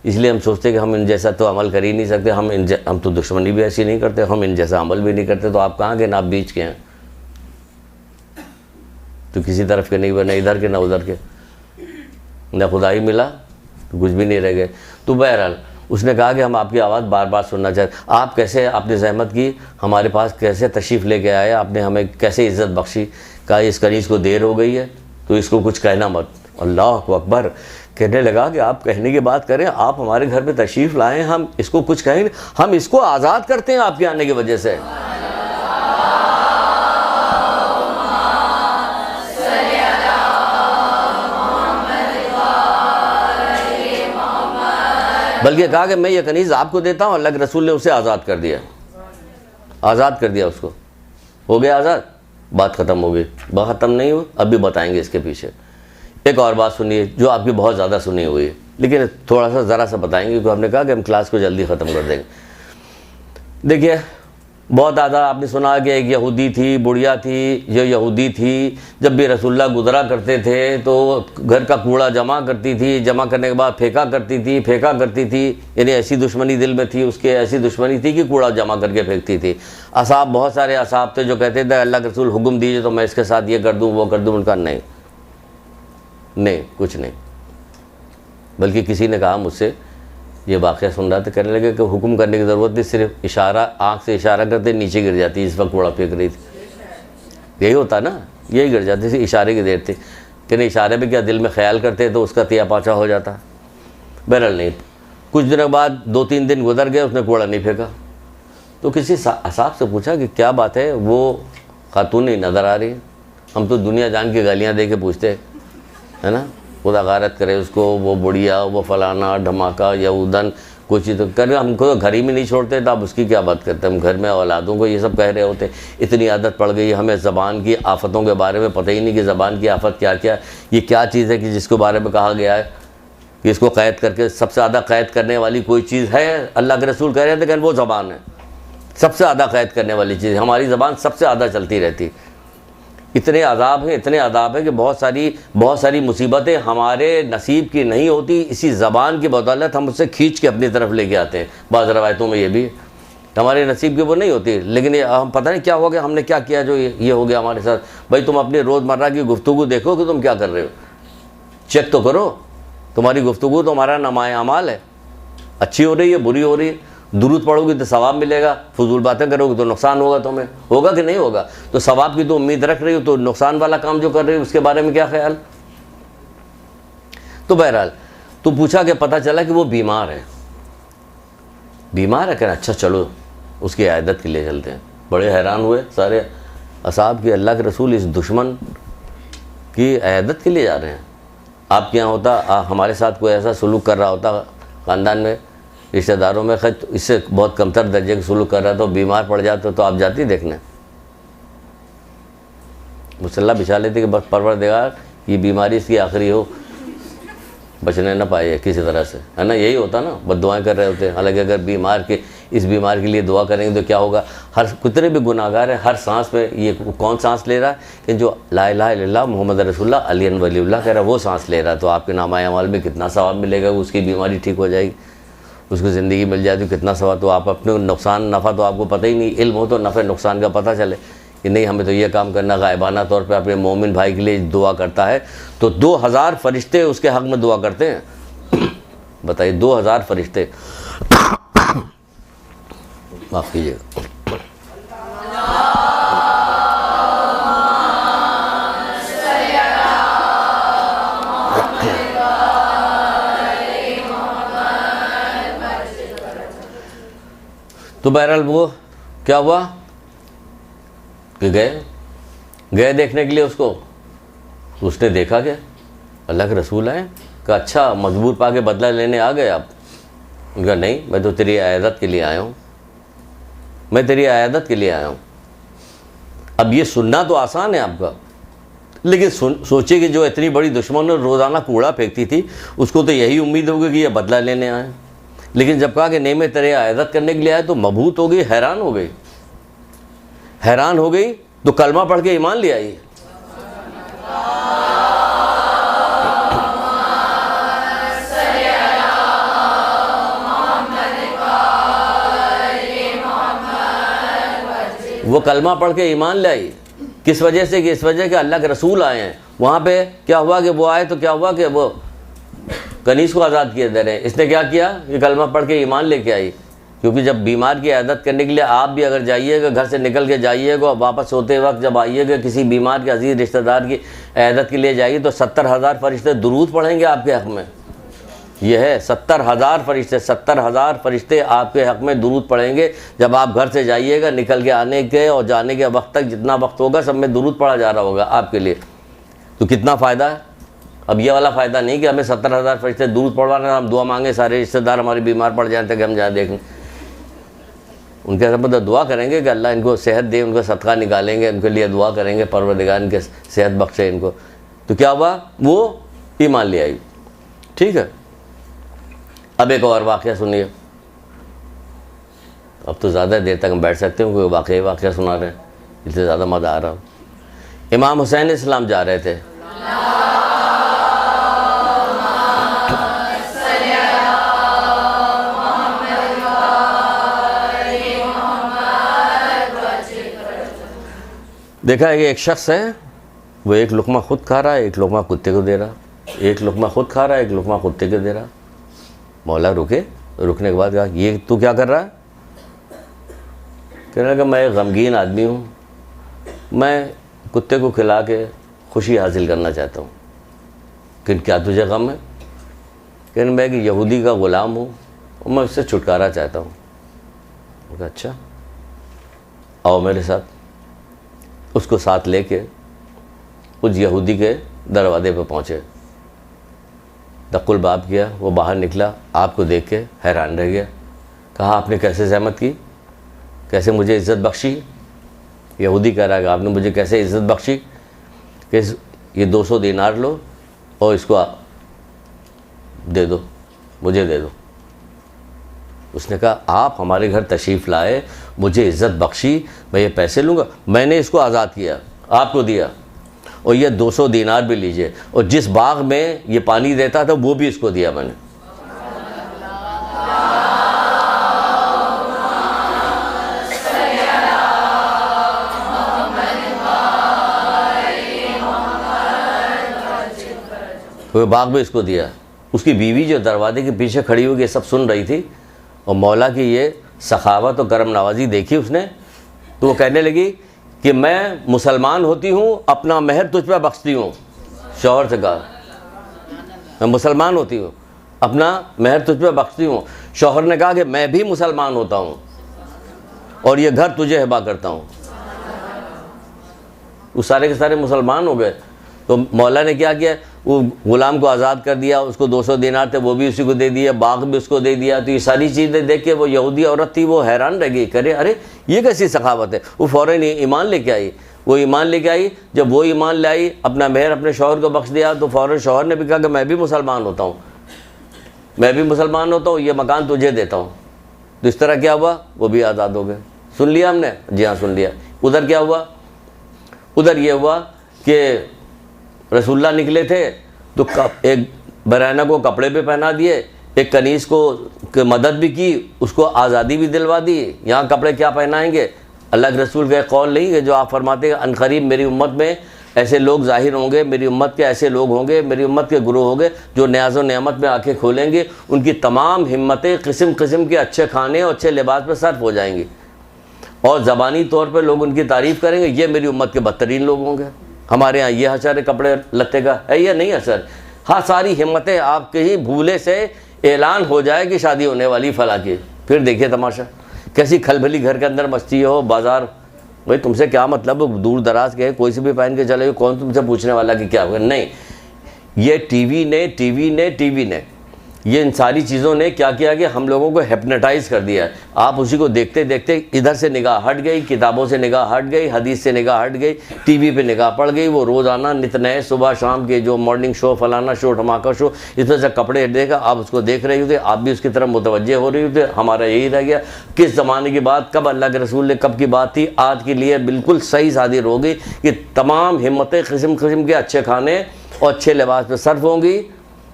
Speaker 2: اس لیے ہم سوچتے ہیں کہ ہم ان جیسا تو عمل کر ہی نہیں سکتے. ہم تو دشمنی بھی ایسی نہیں کرتے, ہم ان جیسا عمل بھی نہیں کرتے. تو آپ کہاں کے, نہ آپ بیچ کے ہیں, تو کسی طرف کے نہیں ہوئے, نہ ادھر کے نہ ادھر کے, نہ خدا ہی ملا تو کچھ بھی نہیں رہ گئے. تو بہرحال اس نے کہا کہ ہم آپ کی آواز بار بار سننا چاہتے. آپ کیسے, آپ نے زحمت کی, ہمارے پاس کیسے تشریف لے کے آئے, آپ نے ہمیں کیسے عزت بخشی. کہا اس کنیز کو دیر ہو گئی ہے تو اس کو کچھ کہنا مت. اللہ اکبر. کہنے لگا کہ آپ کہنے کی بات کریں, آپ ہمارے گھر پہ تشریف لائیں, ہم اس کو کچھ کہیں, ہم اس کو آزاد کرتے ہیں آپ کے آنے کی وجہ سے. بلکہ کہا کہ میں یہ کنیز آپ کو دیتا ہوں. اللہ کے رسول نے اسے آزاد کر دیا, اس کو. ہو گیا آزاد, بات ختم ہو گئی. بات ختم نہیں ہوئی, اب بھی بتائیں گے اس کے پیچھے. ایک اور بات سنیے جو آپ کی بہت زیادہ سنی ہوئی ہے, لیکن تھوڑا سا ذرا سا بتائیں گے, کیونکہ ہم نے کہا کہ ہم کلاس کو جلدی ختم کر دیں گے. دیکھیے بہت زیادہ آپ نے سنا کہ ایک یہودی تھی, بڑھیا تھی, جو یہودی تھی جب بھی رسول اللہ گزرا کرتے تھے تو گھر کا کوڑا جمع کرتی تھی, جمع کرنے کے بعد پھینکا کرتی تھی. یعنی ایسی دشمنی دل میں تھی اس کے, ایسی دشمنی تھی کہ کوڑا جمع کر کے پھینکتی تھی. اصحاب, بہت سارے اصحاب تھے جو کہتے تھے اللہ کے رسول حکم دیجیے تو میں اس کے ساتھ یہ کر دوں وہ کر دوں. ان کا نہیں کچھ نہیں. بلکہ کسی نے کہا مجھ سے, یہ واقعہ سن رہا تھا, کہنے لگے کہ حکم کرنے کی ضرورت نہیں, صرف اشارہ, آنکھ سے اشارہ کرتے نیچے گر جاتی اس وقت کوڑا پھینک رہی تھی. یہی ہوتا نا, یہی گر جاتی تھی, اشارے کی دیر تھی. کہ اشارے پہ کیا دل میں خیال کرتے تو اس کا تیا پاچا ہو جاتا. بہرحال نہیں, کچھ دنوں بعد 2-3 دن گزر گئے، اس نے کوڑا نہیں پھینکا. تو کسی صاحب سے پوچھا کہ کیا بات ہے، وہ خاتون نہیں نظر آ رہی. ہم تو دنیا جان کی گالیاں دے کے پوچھتے ہے نا، خدا غارت کرے اس کو، وہ بڑھیا، وہ فلانا دھماکہ یہودن کوئی چیز تو کر، ہم کو تو گھر ہی میں نہیں چھوڑتے. تو آپ اس کی کیا بات کرتے ہیں؟ ہم گھر میں اولادوں کو یہ سب کہہ رہے ہوتے. اتنی عادت پڑ گئی ہمیں زبان کی آفتوں کے بارے میں پتہ ہی نہیں کہ زبان کی آفت کیا کیا ہے. یہ کیا چیز ہے کہ جس کے بارے میں کہا گیا ہے کہ اس کو قید کر کے، سب سے زیادہ قید کرنے والی کوئی چیز ہے؟ اللہ کے رسول کہہ رہے تھے کہ وہ زبان ہے سب سے زیادہ قید کرنے والی چیز. ہماری زبان سب سے زیادہ چلتی رہتی. اتنے عذاب ہیں کہ بہت ساری مصیبتیں ہمارے نصیب کی نہیں ہوتی، اسی زبان کی بدولت ہم اسے کھینچ کے اپنی طرف لے کے آتے ہیں. بعض روایتوں میں یہ بھی ہمارے نصیب کی وہ نہیں ہوتی، لیکن ہم پتہ نہیں کیا ہو گیا، ہم نے کیا کیا جو یہ ہو گیا ہمارے ساتھ. بھائی تم اپنی روزمرہ کی گفتگو دیکھو کہ تم کیا کر رہے ہو، چیک تو کرو. تمہاری گفتگو تو ہمارا نمائے اعمال ہے، اچھی ہو رہی ہے بری ہو رہی ہے. درود پڑھو گی تو ثواب ملے گا، فضول باتیں کرو گی تو نقصان ہوگا. تمہیں ہوگا کہ نہیں ہوگا؟ تو ثواب کی تو امید رکھ رہی ہو، تو نقصان والا کام جو کر رہی ہو اس کے بارے میں کیا خیال؟ تو بہرحال تو پوچھا کہ پتہ چلا کہ وہ بیمار ہے. کہ اچھا چلو اس کی عیادت کے لیے چلتے ہیں. بڑے حیران ہوئے سارے اصحاب کہ اللہ کے رسول اس دشمن کی عیادت کے لیے جا رہے ہیں. آپ کے یہاں ہوتا، ہمارے ساتھ کوئی ایسا سلوک کر رہا ہوتا خاندان میں، رشتہ داروں میں، خیر اس سے بہت کمتر درجے کا سلوک کر رہا تو بیمار پڑ جاتا تو آپ جاتی دیکھنے. مصلی بچھا لیتے کہ بس پروردگار یہ بیماری اس کی آخری ہو، بچنے نہ پائے کسی طرح سے، ہے نا. یہی ہوتا نا، بد دعائیں کر رہے ہوتے ہیں. حالانکہ اگر اس بیمار کے لیے دعا کریں گے تو کیا ہوگا؟ ہر کتنے بھی گناہ گار ہیں، ہر سانس میں یہ کون سانس لے رہا ہے کہ جو لا الہ الا اللہ محمد رسول اللہ علی ولی اللہ کہہ رہا ہے، وہ سانس لے رہا ہے. تو آپ کے نامہ اعمال میں کتنا ثواب ملے گا، اس کی بیماری ٹھیک ہو جائے گی، اس کو زندگی مل جائے تو کتنا ثواب. تو آپ اپنے نقصان نفع تو آپ کو پتہ ہی نہیں. علم ہو تو نفع نقصان کا پتہ چلے کہ نہیں ہمیں تو یہ کام کرنا. غائبانہ طور پہ اپنے مومن بھائی کے لیے دعا کرتا ہے تو 2000 فرشتے اس کے حق میں دعا کرتے ہیں. بتائیے 2000 فرشتے. معاف کیجیے گا. تو بہرحال وہ کیا ہوا کہ گئے دیکھنے کے لیے اس کو. اس نے دیکھا کہ اللہ کے رسول آئے. کہ اچھا مجبور پا کے بدلہ لینے آ گئے آپ؟ ان کا نہیں، میں تو تیری عیادت کے لیے آیا ہوں، میں تیری عیادت کے لیے آیا ہوں. اب یہ سننا تو آسان ہے آپ کا، لیکن سوچے کہ جو اتنی بڑی دشمن روزانہ کوڑا پھینکتی تھی اس کو تو یہی امید ہوگی کہ یہ بدلہ لینے آئے. لیکن جب کہا کہ نہیں میں تیرے عیادت کرنے کے لیے آیا تو مبہوت ہو گئی، حیران ہو گئی تو کلمہ پڑھ کے ایمان لے آئی. وہ کلمہ پڑھ کے ایمان لے آئی. کس وجہ سے؟ کہ اس وجہ کہ اللہ کے رسول آئے ہیں. وہاں پہ کیا ہوا کہ وہ آئے تو کیا ہوا کہ وہ کنیز کو آزاد کیے دے رہے ہیں. اس نے کیا کیا کہ کلمہ پڑھ کے ایمان لے کے آئی. کیونکہ جب بیمار کی عیادت کرنے کے لیے آپ بھی اگر جائیے گا، گھر سے نکل کے جائیے گا، واپس ہوتے وقت جب آئیے گا کسی بیمار کے عزیز رشتہ دار کی عیادت کے لیے جائیے تو 70,000 فرشتے درود پڑھیں گے آپ کے حق میں. یہ ہے 70,000 فرشتے آپ کے حق میں درود پڑھیں گے. جب آپ گھر سے جائیے گا، نکل کے آنے کے اور جانے کے وقت تک جتنا وقت ہوگا سب میں درود پڑھا جا رہا ہوگا آپ کے لیے. تو کتنا فائدہ ہے. اب یہ والا فائدہ نہیں کہ ہمیں 70,000 فرشتے درود پڑھوانا، ہم دعا مانگیں سارے رشتہ دار ہمارے بیمار پڑ جائیں تک ہم جائیں دیکھیں. ان کے سب دعا کریں گے کہ اللہ ان کو صحت دے، ان کو صدقہ نکالیں گے، ان کے لیے دعا کریں گے پروردگار ان کے صحت بخشے ان کو. تو کیا ہوا؟ وہ ایمان لے آئی. ٹھیک ہے. اب ایک اور واقعہ سنیے. اب تو زیادہ دیر تک ہم بیٹھ سکتے ہیں، کوئی واقعہ سنا رہے ہیں، اس سے زیادہ مزہ آ رہا. امام حسین علیہ السلام جا رہے تھے. دیکھا ہے کہ ایک شخص ہے، وہ ایک لقمہ خود کھا رہا ہے، ایک لقمہ کتے کو دے رہا. ایک لقمہ خود کھا رہا ہے، ایک لقمہ کتے کو دے رہا. مولا رکنے کے بعد کہا یہ تو کیا کر رہا ہے؟ کہنے لگا میں ایک غمگین آدمی ہوں، میں کتے کو کھلا کے خوشی حاصل کرنا چاہتا ہوں. کہ کیا تجھے غم ہے؟ کہنے میں ایک یہودی کا غلام ہوں، اور میں اس سے چھٹکارا چاہتا ہوں. میں کہا اچھا آؤ میرے ساتھ. اس کو ساتھ لے کے اس یہودی کے دروازے پہ پہنچے. دق الباب کیا, وہ باہر نکلا, آپ کو دیکھ کے حیران رہ گیا. کہا آپ نے کیسے زحمت کی, کیسے مجھے عزت بخشی؟ یہودی کہہ رہا ہے کہ آپ نے مجھے کیسے عزت بخشی کہ یہ 200 دینار لو اور اس کو دے دو, مجھے دے دو. اس نے کہا آپ ہمارے گھر تشریف لائے, مجھے عزت بخشی, میں یہ پیسے لوں گا؟ میں نے اس کو آزاد کیا, آپ کو دیا, اور یہ 200 دینار بھی لیجئے, اور جس باغ میں یہ پانی دیتا تھا وہ بھی اس کو دیا میں نے. وہ باغ بھی اس کو دیا. اس کی بیوی جو دروازے کے پیچھے کھڑی ہوئی یہ سب سن رہی تھی, اور مولا کی یہ سخاوت اور کرم نوازی دیکھی اس نے, تو وہ کہنے لگی کہ میں مسلمان ہوتی ہوں, اپنا مہر تجھ پہ بخشتی ہوں. شوہر سے کہا میں مسلمان ہوتی ہوں, اپنا مہر تجھ پہ بخشتی ہوں. شوہر نے کہا کہ میں بھی مسلمان ہوتا ہوں اور یہ گھر تجھے ہبا کرتا ہوں. وہ سارے کے سارے مسلمان ہو گئے. تو مولا نے کیا کیا, وہ غلام کو آزاد کر دیا, اس کو 200 دینار تھے وہ بھی اسی کو دے دیا, باغ بھی اس کو دے دیا. تو یہ ساری چیزیں دیکھ کے وہ یہودی عورت تھی وہ حیران رہ گئی, کرے ارے یہ کیسی سخاوت ہے. وہ فوراً ایمان لے کے آئی. وہ ایمان لے کے آئی, جب وہ ایمان لے آئی اپنا مہر اپنے شوہر کو بخش دیا, تو فوراً شوہر نے بھی کہا کہ میں بھی مسلمان ہوتا ہوں, میں بھی مسلمان ہوتا ہوں, یہ مکان تجھے دیتا ہوں. تو اس طرح کیا ہوا, وہ بھی آزاد ہو گئے. سن لیا ہم نے؟ جی ہاں سن لیا. ادھر کیا ہوا؟ ادھر یہ ہوا کہ رسول اللہ نکلے تھے تو ایک برہنہ کو کپڑے پہ پہنا دیے, ایک کنیز کو مدد بھی کی, اس کو آزادی بھی دلوا دی. یہاں کپڑے کیا پہنائیں گے؟ اللہ کے رسول کا ایک قول نہیں ہے جو آپ فرماتے ہیں ان قریب میری امت میں ایسے لوگ ظاہر ہوں گے, میری امت کے ایسے لوگ ہوں گے, میری امت کے گروہ ہوں گے جو نیاز و نعمت میں آنکھیں کھولیں گے, ان کی تمام ہمتیں قسم قسم کے اچھے کھانے اور اچھے لباس پہ صرف ہو جائیں گی, اور زبانی طور پہ لوگ ان کی تعریف کریں گے, یہ میری امت کے بدترین لوگ ہوں گے. ہمارے ہاں یہ حشر کپڑے لتے کا ہے یا نہیں اثر؟ ہاں ساری ہمتیں آپ کے ہی بھولے سے اعلان ہو جائے کہ شادی ہونے والی فلاں کی, پھر دیکھیے تماشا کیسی کھلبلی گھر کے اندر مستی ہو. بازار بھائی تم سے کیا مطلب, دور دراز کے کوئی سے بھی پہن کے چلے, کون تم سے پوچھنے والا کہ کیا ہوگا؟ نہیں, یہ ٹی وی نے یہ ان ساری چیزوں نے کیا کیا کہ ہم لوگوں کو ہپنوٹائز کر دیا ہے. آپ اسی کو دیکھتے دیکھتے ادھر سے نگاہ ہٹ گئی, کتابوں سے نگاہ ہٹ گئی, حدیث سے نگاہ ہٹ گئی, ٹی وی پہ نگاہ پڑ گئی. وہ روزانہ نت نئے صبح شام کے جو مارننگ شو, فلانا شو, دھماکہ شو, اس میں سے کپڑے دیکھا, آپ اس کو دیکھ رہے ہوتے, آپ بھی اس کی طرف متوجہ ہو رہے ہوتے. ہمارا یہی رہ گیا, کس زمانے کی بات, کب اللہ کے رسول نے کب کی بات تھی, آج کے لیے بالکل صحیح صادر ہو گئی کہ تمام ہمتیں قسم قسم کے اچھے کھانے اور اچھے لباس پہ صرف ہوں گی,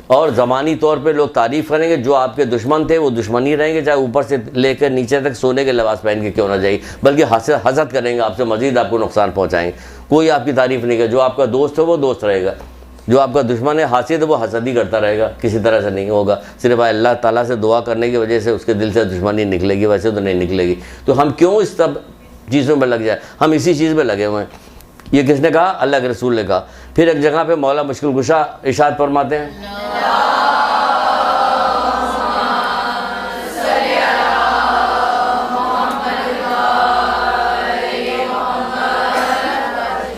Speaker 2: اور زمانی طور پہ لوگ تعریف کریں گے. جو آپ کے دشمن تھے وہ دشمن ہی رہیں گے, چاہے اوپر سے لے کر نیچے تک سونے کے لباس پہن کے کیوں نہ جائے, بلکہ حسد کریں گے آپ سے, مزید آپ کو نقصان پہنچائیں گے. کوئی آپ کی تعریف نہیں کرے. جو آپ کا دوست ہے وہ دوست رہے گا, جو آپ کا دشمن ہے حاسد ہے وہ حسد ہی کرتا رہے گا, کسی طرح سے نہیں ہوگا. صرف اللہ تعالیٰ سے دعا کرنے کی وجہ سے اس کے دل سے دشمنی نکلے گی, ویسے تو نہیں نکلے گی. تو ہم کیوں اس سب چیزوں میں لگ جائیں؟ ہم اسی چیز میں لگے ہوئے ہیں. یہ کس نے کہا؟ اللہ کے رسول نے کہا. پھر ایک جگہ پہ مولا مشکل کشا ارشاد فرماتے ہیں,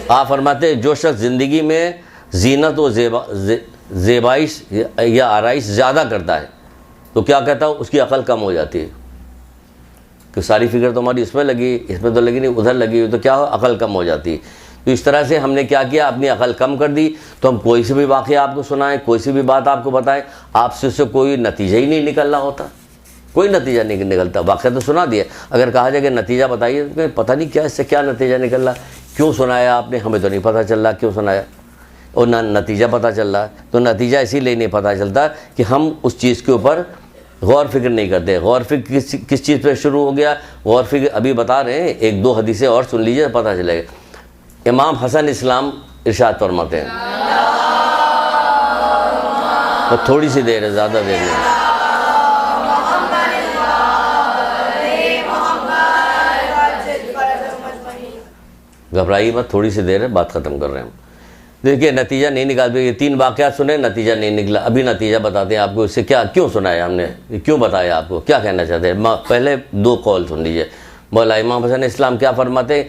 Speaker 2: آپ فرماتے ہیں جو شخص زندگی میں زینت و زیبائش یا آرائش زیادہ کرتا ہے تو کیا کہتا ہوں, اس کی عقل کم ہو جاتی ہے. کہ ساری فکر تو ہماری اس میں لگی, اس میں تو لگی نہیں, ادھر لگی ہوئی, تو کیا ہو, عقل کم ہو جاتی ہے. تو اس طرح سے ہم نے کیا کیا, اپنی عقل کم کر دی. تو ہم کوئی سے بھی واقعہ آپ کو سنائیں, کوئی سی بھی بات آپ کو بتائیں, آپ سے کوئی نتیجہ ہی نہیں نکلنا ہوتا, کوئی نتیجہ نہیں نکلتا. واقعہ تو سنا دیا, اگر کہا جائے کہ نتیجہ بتائیے, تو پتہ نہیں کیا اس سے کیا نتیجہ نکل رہا, کیوں سنایا آپ نے, ہمیں تو نہیں پتہ چل رہا کیوں سنایا, اور نہ نتیجہ پتہ چل رہا. تو نتیجہ اسی لیے نہیں پتہ چلتا کہ ہم اس چیز کے اوپر غور فکر نہیں کرتے. غور فکر کس چیز پہ شروع ہو گیا؟ غور فکر ابھی بتا رہے ہیں, ایک دو حدیثیں اور سن لیجیے پتہ چلے گا. امام حسن اسلام ارشاد فرماتے ہیں, اور تھوڑی سی دیر ہے, زیادہ دیر نہیں, گھبرائیے مت, تھوڑی سی دیر ہے, بات ختم کر رہے ہیں ہم. دیکھیے نتیجہ نہیں نکال پائے. یہ 3 واقعات سنے, نتیجہ نہیں نکلا. ابھی نتیجہ بتاتے ہیں آپ کو, اس سے کیوں سنایا ہم نے, کیوں بتایا آپ کو, کیا کہنا چاہتے ہیں. پہلے 2 قول سن لیجیے. مولا امام حسین اسلام کیا فرماتے ہیں؟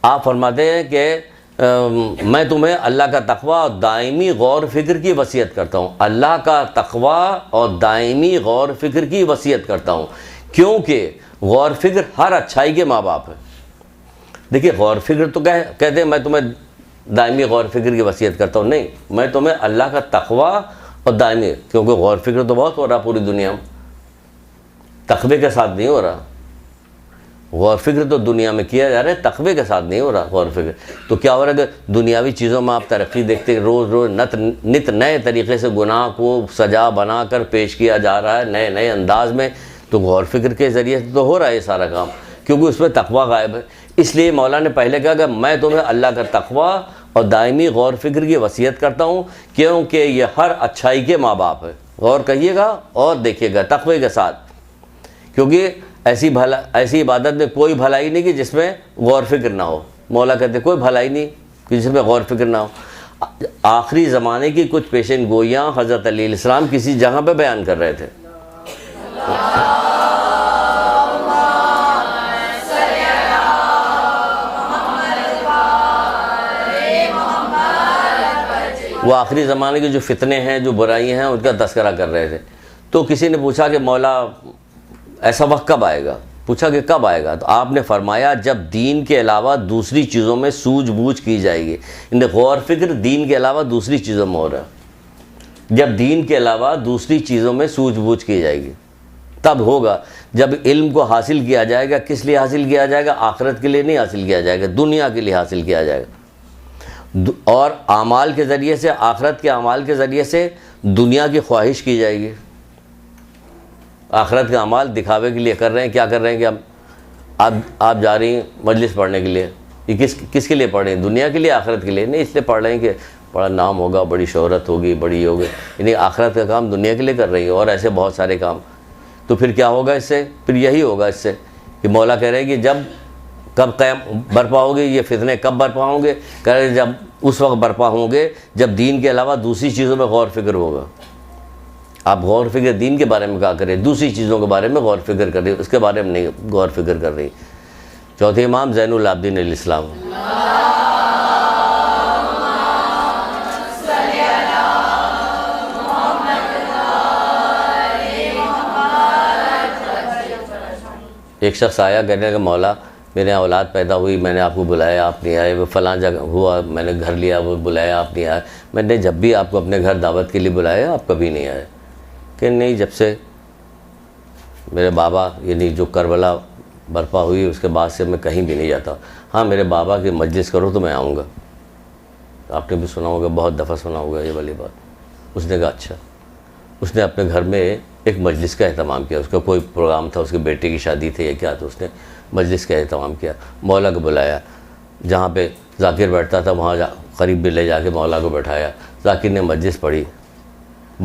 Speaker 2: آپ فرماتے ہیں کہ میں تمہیں اللہ کا تقوی اور دائمی غور فکر کی وصیت کرتا ہوں. اللہ کا تقوی اور دائمی غور فکر کی وصیت کرتا ہوں, کیونکہ غور فکر ہر اچھائی کے ماں باپ ہے. دیکھیے غور فکر تو کہتے ہیں میں تمہیں دائمی غور فکر کی وصیت کرتا ہوں, نہیں, میں تمہیں اللہ کا تقوی اور دائمی, کیونکہ غور فکر تو بہت ہو رہا پوری دنیا میں, تقوی کے ساتھ نہیں ہو رہا. غور فکر تو دنیا میں کیا جا رہا ہے, تقوی کے ساتھ نہیں ہو رہا غور فکر. تو کیا ہو رہا ہے کہ دنیاوی چیزوں میں آپ ترقی دیکھتے ہیں, روز روز نت نئے طریقے سے گناہ کو سجا بنا کر پیش کیا جا رہا ہے نئے نئے انداز میں. تو غور فکر کے ذریعے سے تو ہو رہا ہے یہ سارا کام, کیونکہ اس میں تقوی غائب ہے. اس لیے مولا نے پہلے کہا کہ میں تمہیں اللہ کا تقوی اور دائمی غور فکر کی وصیت کرتا ہوں, کیونکہ یہ ہر اچھائی کے ماں باپ ہے. غور کہیے گا اور دیکھیے گا تقوی کے ساتھ, کیونکہ ایسی عبادت میں کوئی بھلائی نہیں کہ جس میں غور فکر نہ ہو. مولا کہتے کوئی بھلائی نہیں کہ جس میں غور فکر نہ ہو. آخری زمانے کی کچھ پیشن گوئیاں حضرت علیہ السلام کسی جگہ پہ بیان کر رہے تھے. وہ آخری زمانے کے جو فتنے ہیں, جو برائیاں ہیں, ان کا تذکرہ کر رہے تھے. تو کسی نے پوچھا کہ مولا ایسا وقت کب آئے گا, پوچھا کہ کب آئے گا, تو آپ نے فرمایا جب دین کے علاوہ دوسری چیزوں میں سوجھ بوجھ کی جائے گی. غور فکر دین کے علاوہ دوسری چیزوں میں ہو رہا ہے. جب دین کے علاوہ دوسری چیزوں میں سوجھ بوجھ کی جائے گی تب ہوگا. جب علم کو حاصل کیا جائے گا, کس لیے حاصل کیا جائے گا؟ آخرت کے لیے نہیں حاصل کیا جائے گا, دنیا کے لیے حاصل کیا جائے گا. اور اعمال کے ذریعے سے, آخرت کے اعمال کے ذریعے سے دنیا کی خواہش کی جائے گی. آخرت کے اعمال دکھاوے کے لیے کر رہے ہیں. کیا کر رہے ہیں کہ آپ جا رہی ہیں مجلس پڑھنے کے لیے, یہ کس کے لیے پڑھ رہے ہیں؟ دنیا کے لیے, آخرت کے لیے نہیں. اس لیے پڑھ رہے ہیں کہ بڑا نام ہوگا, بڑی شہرت ہوگی, بڑی ہوگی. یعنی آخرت کا کام دنیا کے لیے کر رہی ہے, اور ایسے بہت سارے کام. تو پھر کیا ہوگا اس سے؟ پھر یہی ہوگا اس سے کہ مولا کہہ رہے ہیں کہ کب قیام برپا ہوگی, یہ فتنے کب برپا ہوں گے؟ کہہ رہے جب اس وقت برپا ہوں گے جب دین کے علاوہ دوسری چیزوں میں غور فکر ہوگا. آپ غور فکر دین کے بارے میں کیا کریں, دوسری چیزوں کے بارے میں غور فکر کر رہے, اس کے بارے میں نہیں غور فکر کر رہی. چوتھے امام زین العابدین علیہ السلام. ایک شخص آیا کہنے کہ مولا میرے یہاں اولاد پیدا ہوئی, میں نے آپ کو بلایا, آپ نہیں آئے. وہ فلاں جگہ ہوا, میں نے گھر لیا, وہ بلایا, آپ نہیں آئے. میں نے جب بھی آپ کو اپنے گھر دعوت کے لیے بلایا, آپ کبھی نہیں آئے. کہ نہیں, جب سے میرے بابا یعنی جو کربلا برپا ہوئی اس کے بعد سے میں کہیں بھی نہیں جاتا. ہاں میرے بابا کی مجلس کرو تو میں آؤں گا. آپ نے بھی سنا ہوگا, بہت دفعہ سنا ہوگا یہ والی بات. اس نے کہا اچھا. اس نے اپنے گھر میں ایک مجلس کا اہتمام کیا. اس کا کوئی پروگرام تھا, اس کے بیٹے کی شادی تھی یا کیا, تو اس نے مجلس کا اہتمام کیا. مولا کو بلایا, جہاں پہ ذاکر بیٹھتا تھا وہاں قریب بھی لے جا کے مولا کو بیٹھایا. ذاکر نے مجلس پڑھی,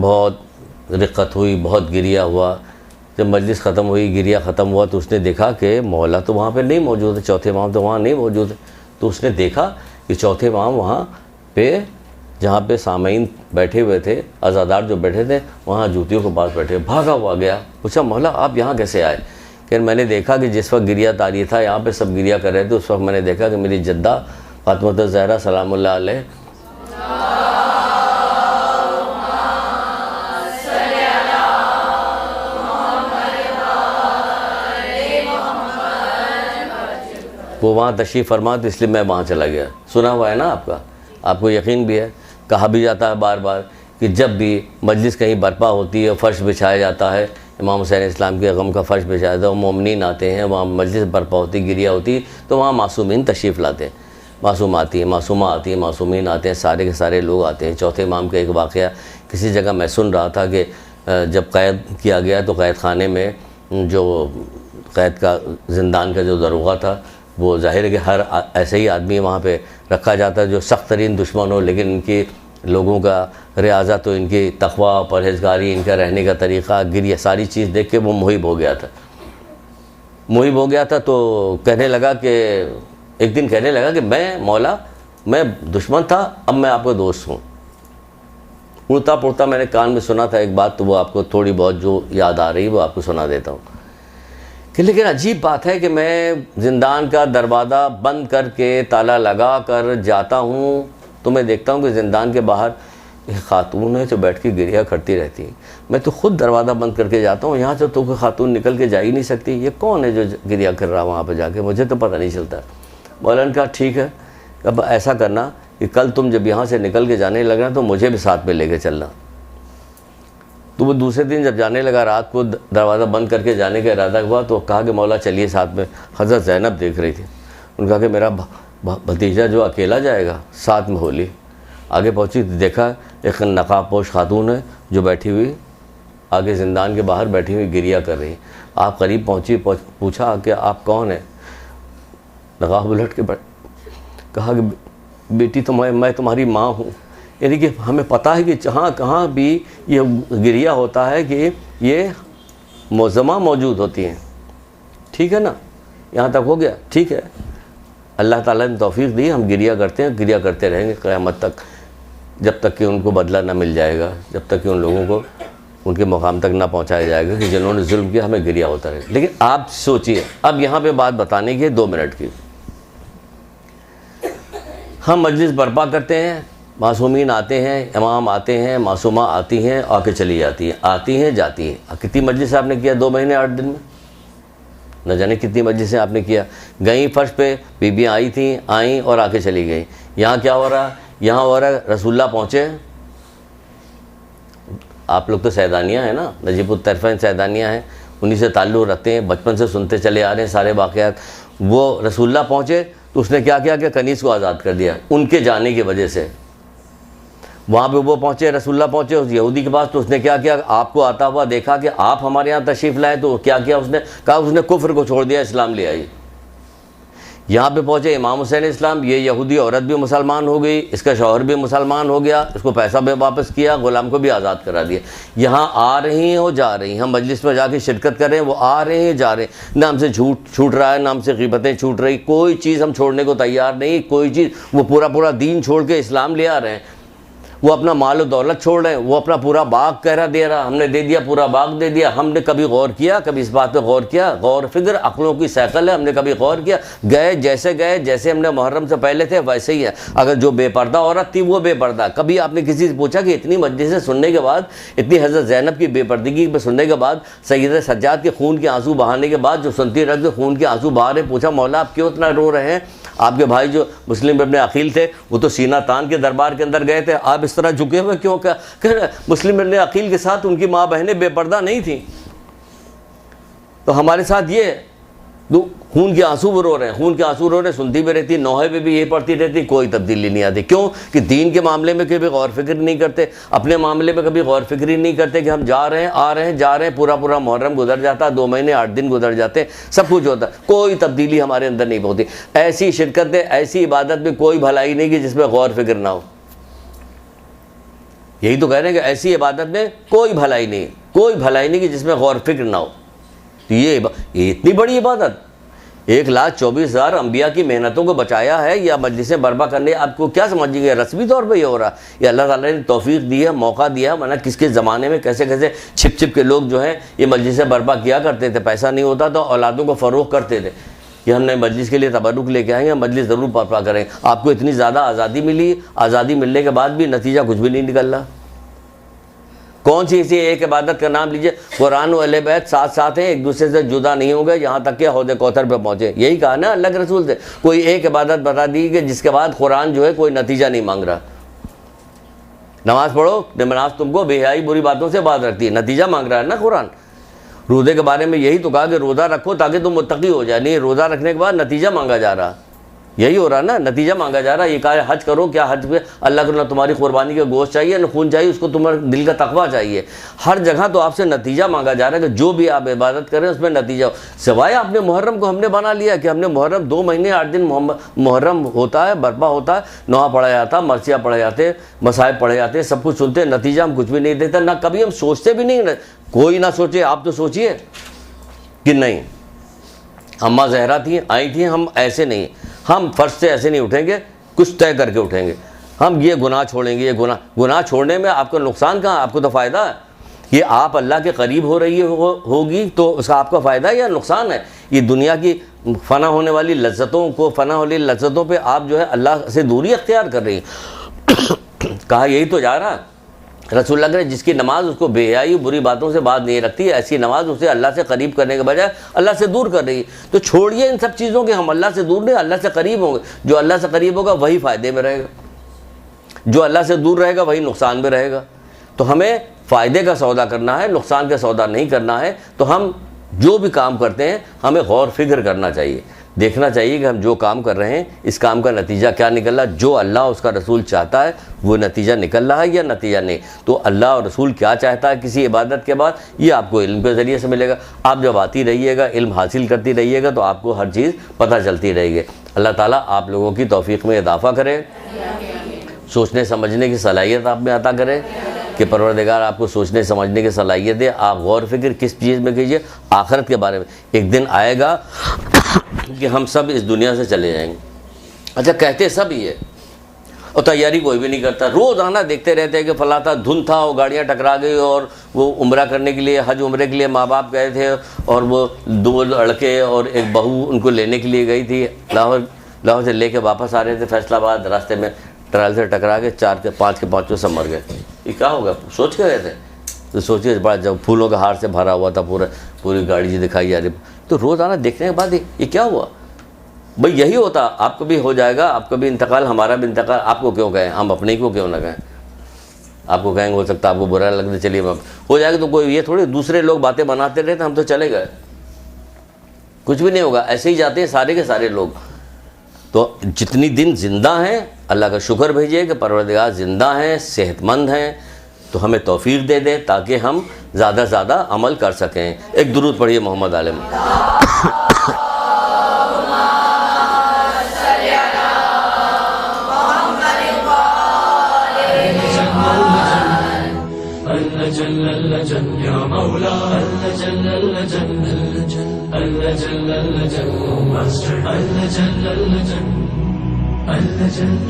Speaker 2: بہت رقت ہوئی, بہت گریا ہوا. جب مجلس ختم ہوئی, گریا ختم ہوا, تو اس نے دیکھا کہ مولا تو وہاں پہ نہیں موجود ہے, چوتھے امام تو وہاں نہیں موجود ہے. تو اس نے دیکھا کہ چوتھے امام وہاں پہ جہاں پہ سامعین بیٹھے ہوئے تھے, عزادار جو بیٹھے تھے, وہاں جوتیوں کے پاس بیٹھے. بھاگا ہوا گیا, پوچھا مولا آپ یہاں کیسے آئے؟ کہ میں نے دیکھا کہ جس وقت گریا طاری تھا, یہاں پہ سب گریا کر رہے تھے, اس وقت میں نے دیکھا کہ میری جدہ فاطمہ الزہرا سلام اللہ علیہ وہ وہاں تشریف فرما, تو اس لیے میں وہاں چلا گیا. سنا ہوا ہے نا آپ کا, آپ کو یقین بھی ہے, کہا بھی جاتا ہے بار بار کہ جب بھی مجلس کہیں برپا ہوتی ہے, فرش بچھایا جاتا ہے, امام حسین اسلام کے غم کا فرش بچھایا جاتا ہے, مومنین آتے ہیں, وہاں مجلس برپا ہوتی, گریا ہوتی, تو وہاں معصومین تشریف لاتے ہیں. معصوم آتی ہیں, معصومہ آتی ہیں, معصومین آتے ہیں, سارے کے سارے لوگ آتے ہیں. چوتھے امام کا ایک واقعہ کسی جگہ میں سن رہا تھا کہ جب قید کیا گیا تو قید خانے میں جو قید کا زندان کا جو داروغہ تھا, وہ ظاہر ہے کہ ہر ایسے ہی آدمی وہاں پہ رکھا جاتا ہے جو سخت ترین دشمن ہو, لیکن ان کی لوگوں کا ریاضہ تو ان کی تقوی, پرہیزگاری, ان کا رہنے کا طریقہ, گریہ, ساری چیز دیکھ کے وہ محب ہو گیا تھا. تو کہنے لگا کہ ایک دن کہنے لگا کہ میں مولا میں دشمن تھا، اب میں آپ کا دوست ہوں. اڑتا پڑتا میں نے کان میں سنا تھا ایک بات، تو وہ آپ کو تھوڑی بہت جو یاد آ رہی وہ آپ کو سنا دیتا ہوں کہ لیکن عجیب بات ہے کہ میں زندان کا دروازہ بند کر کے تالا لگا کر جاتا ہوں تو میں دیکھتا ہوں کہ زندان کے باہر ایک خاتون ہے جو بیٹھ کے گریہ کرتی رہتی ہے. میں تو خود دروازہ بند کر کے جاتا ہوں، یہاں سے تو کوئی خاتون نکل کے جا ہی نہیں سکتی، یہ کون ہے جو گریہ کر رہا وہاں پہ جا کے، مجھے تو پتہ نہیں چلتا. مولانا نے کہا ٹھیک ہے، اب ایسا کرنا کہ کل تم جب یہاں سے نکل کے جانے لگنا تو مجھے بھی ساتھ میں لے کے چلنا. تو وہ دوسرے دن جب جانے لگا، رات کو دروازہ بند کر کے جانے کا ارادہ ہوا تو کہا کہ مولا چلیے ساتھ میں. حضرت زینب دیکھ رہی تھی، ان کہا کہ میرا بھتیجا جو اکیلا جائے گا، ساتھ میں ہو لی. آگے پہنچی دیکھا ایک نقاب پوش خاتون ہے جو بیٹھی ہوئی آگے زندان کے باہر بیٹھی ہوئی گریہ کر رہی. آپ قریب پہنچی، پوچھا کہ آپ کون ہیں؟ نقاب الٹ کے کہا کہ بیٹی میں تمہاری ماں ہوں. یعنی کہ ہمیں پتہ ہے کہ جہاں کہاں بھی یہ گریہ ہوتا ہے کہ یہ معظمہ موجود ہوتی ہیں. ٹھیک ہے نا، یہاں تک ہو گیا. ٹھیک ہے، اللہ تعالیٰ نے توفیق دی، ہم گریہ کرتے ہیں، گریہ کرتے رہیں گے قیامت تک، جب تک کہ ان کو بدلہ نہ مل جائے گا، جب تک کہ ان لوگوں کو ان کے مقام تک نہ پہنچایا جائے گا کہ جنہوں نے ظلم کیا، ہمیں گریہ ہوتا رہے. لیکن آپ سوچئے، اب یہاں پہ بات بتانے کی ہے 2 منٹ کی. ہم مجلس برپا کرتے ہیں، معصومین آتے ہیں، امام آتے ہیں، معصومہ آتی ہیں، آ کے چلی جاتی ہیں، آتی ہیں جاتی ہیں. کتنی مجلس آپ نے کیا 2 مہینے 8 دن میں؟ نہ جانے کتنی مجلسیں آپ نے کیا. گئیں فرش پہ، بیویاں آئی تھیں، آئیں اور آ کے چلی گئیں. یہاں کیا ہو رہا؟ یہاں ہو رہا ہے رسول اللہ پہنچے. آپ لوگ تو سیدانیہ ہیں نا، نجیب الطرفین سیدانیہ ہیں، انہی سے تعلق رکھتے ہیں، بچپن سے سنتے چلے آ رہے ہیں سارے واقعات. وہ رسول اللہ پہنچے تو اس نے کیا کیا کہ کنیز کو آزاد کر دیا ان کے جانے کی وجہ سے. وہاں پہ وہ پہنچے، رسول اللہ پہنچے اس یہودی کے پاس، تو اس نے کیا کیا؟ آپ کو آتا ہوا دیکھا کہ آپ ہمارے یہاں تشریف لائے، تو کیا کیا اس نے کہا؟ اس نے کفر کو چھوڑ دیا، اسلام لے آئی. یہاں پہ پہنچے امام حسین اسلام، یہ یہودی عورت بھی مسلمان ہو گئی، اس کا شوہر بھی مسلمان ہو گیا، اس کو پیسہ بھی واپس کیا، غلام کو بھی آزاد کرا دیا. یہاں آ رہی ہیں وہ جا رہی ہیں، ہم مجلس میں جا کے شرکت کر رہے ہیں، وہ آ رہے ہیں جا رہے ہیں. نہ ہم سے جھوٹ چھوٹ رہا ہے، نہ ہم سے غیبتیں چھوٹ رہی، کوئی چیز ہم چھوڑنے کو تیار نہیں، کوئی چیز. وہ پورا دین چھوڑ کے اسلام لے آ رہے ہیں. وہ اپنا مال و دولت چھوڑ رہے ہیں، وہ اپنا پورا باغ کہہ دے رہا، ہم نے دے دیا، پورا باغ دے دیا. ہم نے کبھی غور کیا؟ کبھی اس بات پہ غور کیا؟ غور فکر عقلوں کی سائیکل ہے، ہم نے کبھی غور کیا؟ گئے جیسے ہم نے محرم سے پہلے تھے ویسے ہی ہے. اگر جو بے پردہ عورت تھی وہ بے پردہ. کبھی آپ نے کسی سے پوچھا کہ اتنی مجلسیں سننے کے بعد، اتنی حضرت زینب کی بے پردگی پہ سننے کے بعد، سید سجاد کے خون کے آنسو بہانے کے بعد، جو سنتی رکھ کے خون کے آنسو بہا رہے، پوچھا مولا آپ کیوں اتنا رو رہے ہیں؟ آپ کے بھائی جو مسلم ابن عقیل تھے وہ تو سینہ تان کے دربار کے اندر گئے تھے، آپ اس طرح جھکے ہوئے کیوں؟ کہ مسلم ابن عقیل کے ساتھ ان کی ماں بہنیں بے پردہ نہیں تھیں، تو ہمارے ساتھ یہ خون کے آنسو وہ رو رہے ہیں، خون کے آنسو رو رہے ہیں. سنتی بھی رہتی، نوحے پہ بھی یہ پڑھتی رہتی، کوئی تبدیلی نہیں آتی. کیوں؟ کہ دین کے معاملے میں کبھی غور فکر نہیں کرتے، اپنے معاملے میں کبھی غور فکری نہیں کرتے کہ ہم جا رہے ہیں، آ رہے ہیں، جا رہے ہیں. پورا محرم گزر جاتا، 2 مہینے 8 دن گزر جاتے، سب کچھ ہوتا، کوئی تبدیلی ہمارے اندر نہیں ہوتی. ایسی شرکت ہے، ایسی عبادت میں کوئی بھلائی نہیں کہ جس میں غور فکر نہ ہو. یہی تو کہہ رہے ہیں کہ ایسی عبادت میں کوئی بھلائی نہیں، کوئی بھلائی نہیں کہ جس میں غور فکر نہ ہو. تو یہ اتنی بڑی عبادت 1,24,000 انبیاء کی محنتوں کو بچایا ہے، یا مجلسیں برپا کرنے آپ کو کیا سمجھیں گے؟ رسمی طور پہ یہ ہو رہا، یہ اللہ تعالیٰ نے توفیق دی ہے، موقع دیا. ورنہ کس کے زمانے میں کیسے چھپ کے لوگ جو ہیں یہ مجلسیں برپا کیا کرتے تھے. پیسہ نہیں ہوتا تو اولادوں کو فروخت کرتے تھے کہ ہم نے مجلس کے لیے تبرک لے کے آئیں گے، مجلس ضرور برپا کریں. آپ کو اتنی زیادہ آزادی ملی، آزادی ملنے کے بعد بھی نتیجہ کچھ بھی نہیں نکل رہا. کون سی ایسی ایک عبادت کا نام لیجئے؟ قرآن و اہل بیت ساتھ ہیں، ایک دوسرے سے جدا نہیں ہوں گے یہاں تک کہ حوض کوثر پہ پہنچے. یہی کہا نا اللہ کے رسول سے. کوئی ایک عبادت بتا دی کہ جس کے بعد قرآن جو ہے کوئی نتیجہ نہیں مانگ رہا. نماز پڑھو، نماز تم کو بے حیائی بری باتوں سے باز رکھتی ہے، نتیجہ مانگ رہا ہے نا قرآن. روزے کے بارے میں یہی تو کہا کہ روزہ رکھو تاکہ تم متقی ہو جائے. نہیں، روزہ رکھنے کے بعد نتیجہ مانگا جا رہا، یہی ہو رہا نا، نتیجہ مانگا جا رہا. یہ کہا حج کرو، کیا حج پہ اللہ کو نہ تمہاری قربانی کا گوشت چاہیے نہ خون چاہیے، اس کو تمہارے دل کا تقویٰ چاہیے. ہر جگہ تو آپ سے نتیجہ مانگا جا رہا ہے کہ جو بھی آپ عبادت کریں اس میں نتیجہ ہو. سوائے آپ نے محرم کو ہم نے بنا لیا کہ ہم نے محرم 2 مہینے 8 دن محرم ہوتا ہے، برپا ہوتا ہے، نوحہ پڑھا جاتا، مرثیہ پڑھے جاتے، مصائب پڑھے جاتے، سب کچھ سنتے، نتیجہ ہم کچھ بھی نہیں دیتے. نہ کبھی ہم سوچتے بھی نہیں، کوئی نہ سوچے. آپ تو سوچیے کہ نہیں، اماں زہرا تھیں، آئی تھیں، ہم ایسے نہیں، ہم فرش سے ایسے نہیں اٹھیں گے کچھ طے کر کے اٹھیں گے. ہم یہ گناہ چھوڑیں گے, یہ گناہ چھوڑنے میں آپ کا نقصان کہاں, آپ کو تو فائدہ ہے. یہ آپ اللہ کے قریب ہو رہی ہوگی تو اس کا آپ کا فائدہ ہے یا نقصان ہے. یہ دنیا کی فنا ہونے والی لذتوں پہ آپ جو ہے اللہ سے دوری اختیار کر رہی ہیں. کہا یہی تو جا رہا رسول اللہ نے, جس کی نماز اس کو بے حیائی بری باتوں سے باز نہیں رکھتی, ایسی نماز اسے اللہ سے قریب کرنے کے بجائے اللہ سے دور کر رہی ہے. تو چھوڑیے ان سب چیزوں کے, ہم اللہ سے دور نہیں, اللہ سے قریب ہوں گے. جو اللہ سے قریب ہوگا وہی فائدے میں رہے گا, جو اللہ سے دور رہے گا وہی نقصان میں رہے گا. تو ہمیں فائدے کا سودا کرنا ہے, نقصان کا سودا نہیں کرنا ہے. تو ہم جو بھی کام کرتے ہیں ہمیں غور فکر کرنا چاہیے, دیکھنا چاہیے کہ ہم جو کام کر رہے ہیں اس کام کا نتیجہ کیا نکل رہا ہے. جو اللہ اس کا رسول چاہتا ہے وہ نتیجہ نکل رہا ہے یا نتیجہ نہیں. تو اللہ اور رسول کیا چاہتا ہے کسی عبادت کے بعد, یہ آپ کو علم کے ذریعے سے ملے گا. آپ جب آتی رہیے گا, علم حاصل کرتی رہیے گا, تو آپ کو ہر چیز پتہ چلتی رہے گی. اللہ تعالیٰ آپ لوگوں کی توفیق میں اضافہ کرے, سوچنے سمجھنے کی صلاحیت آپ میں عطا کرے, کہ پروردگار آپ کو سوچنے سمجھنے کی صلاحیت دے. آپ غور فکر کس چیز میں کیجئے, آخرت کے بارے میں. ایک دن آئے گا کہ ہم سب اس دنیا سے چلے جائیں گے. اچھا کہتے سب ہی ہے اور تیاری کوئی بھی نہیں کرتا. روزانہ دیکھتے رہتے ہیں کہ فلاں تھا, دھن تھا, اور گاڑیاں ٹکرا گئی, اور وہ عمرہ کرنے کے لیے, حج عمرے کے لیے ماں باپ گئے تھے, اور وہ 2 لڑکے اور ایک بہو ان کو لینے کے لیے گئی تھی. لاہور سے لے کے واپس آ رہے تھے فیصل آباد, راستے میں ٹرائل سے ٹکرا کے 4 کے 5 کے 5 سب مر گئے. یہ کیا ہوگا, سوچ کے گئے تھے. تو سوچیے بڑا, جب پھولوں کا ہار سے بھرا ہوا تھا پوری گاڑی دکھائی جا رہی. تو روزانہ دیکھنے کے بعد یہ کیا ہوا بھائی, یہی ہوتا. آپ کو بھی ہو جائے گا, آپ کا بھی انتقال, ہمارا بھی انتقال. آپ کو کیوں کہیں, ہم اپنے کو کیوں نہ کہیں. آپ کو کہیں گے ہو سکتا ہے آپ کو برا لگنے, چلیے ہو جائے گا. تو کوئی یہ تھوڑی دوسرے لوگ باتیں بناتے رہتے, ہم تو چلے گئے, کچھ بھی نہیں ہوگا. ایسے ہی جاتے ہیں سارے کے سارے لوگ. تو جتنی دن زندہ ہیں اللہ کا شکر بھیجیے کہ پروردگار زندہ ہیں, صحت مند ہیں, تو ہمیں توفیق دے دے تاکہ ہم زیادہ سے زیادہ عمل کر سکیں. ایک درود پڑھیے محمد عالم.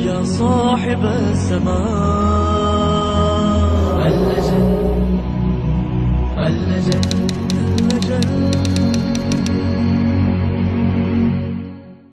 Speaker 1: يا صاحب السماء اللجن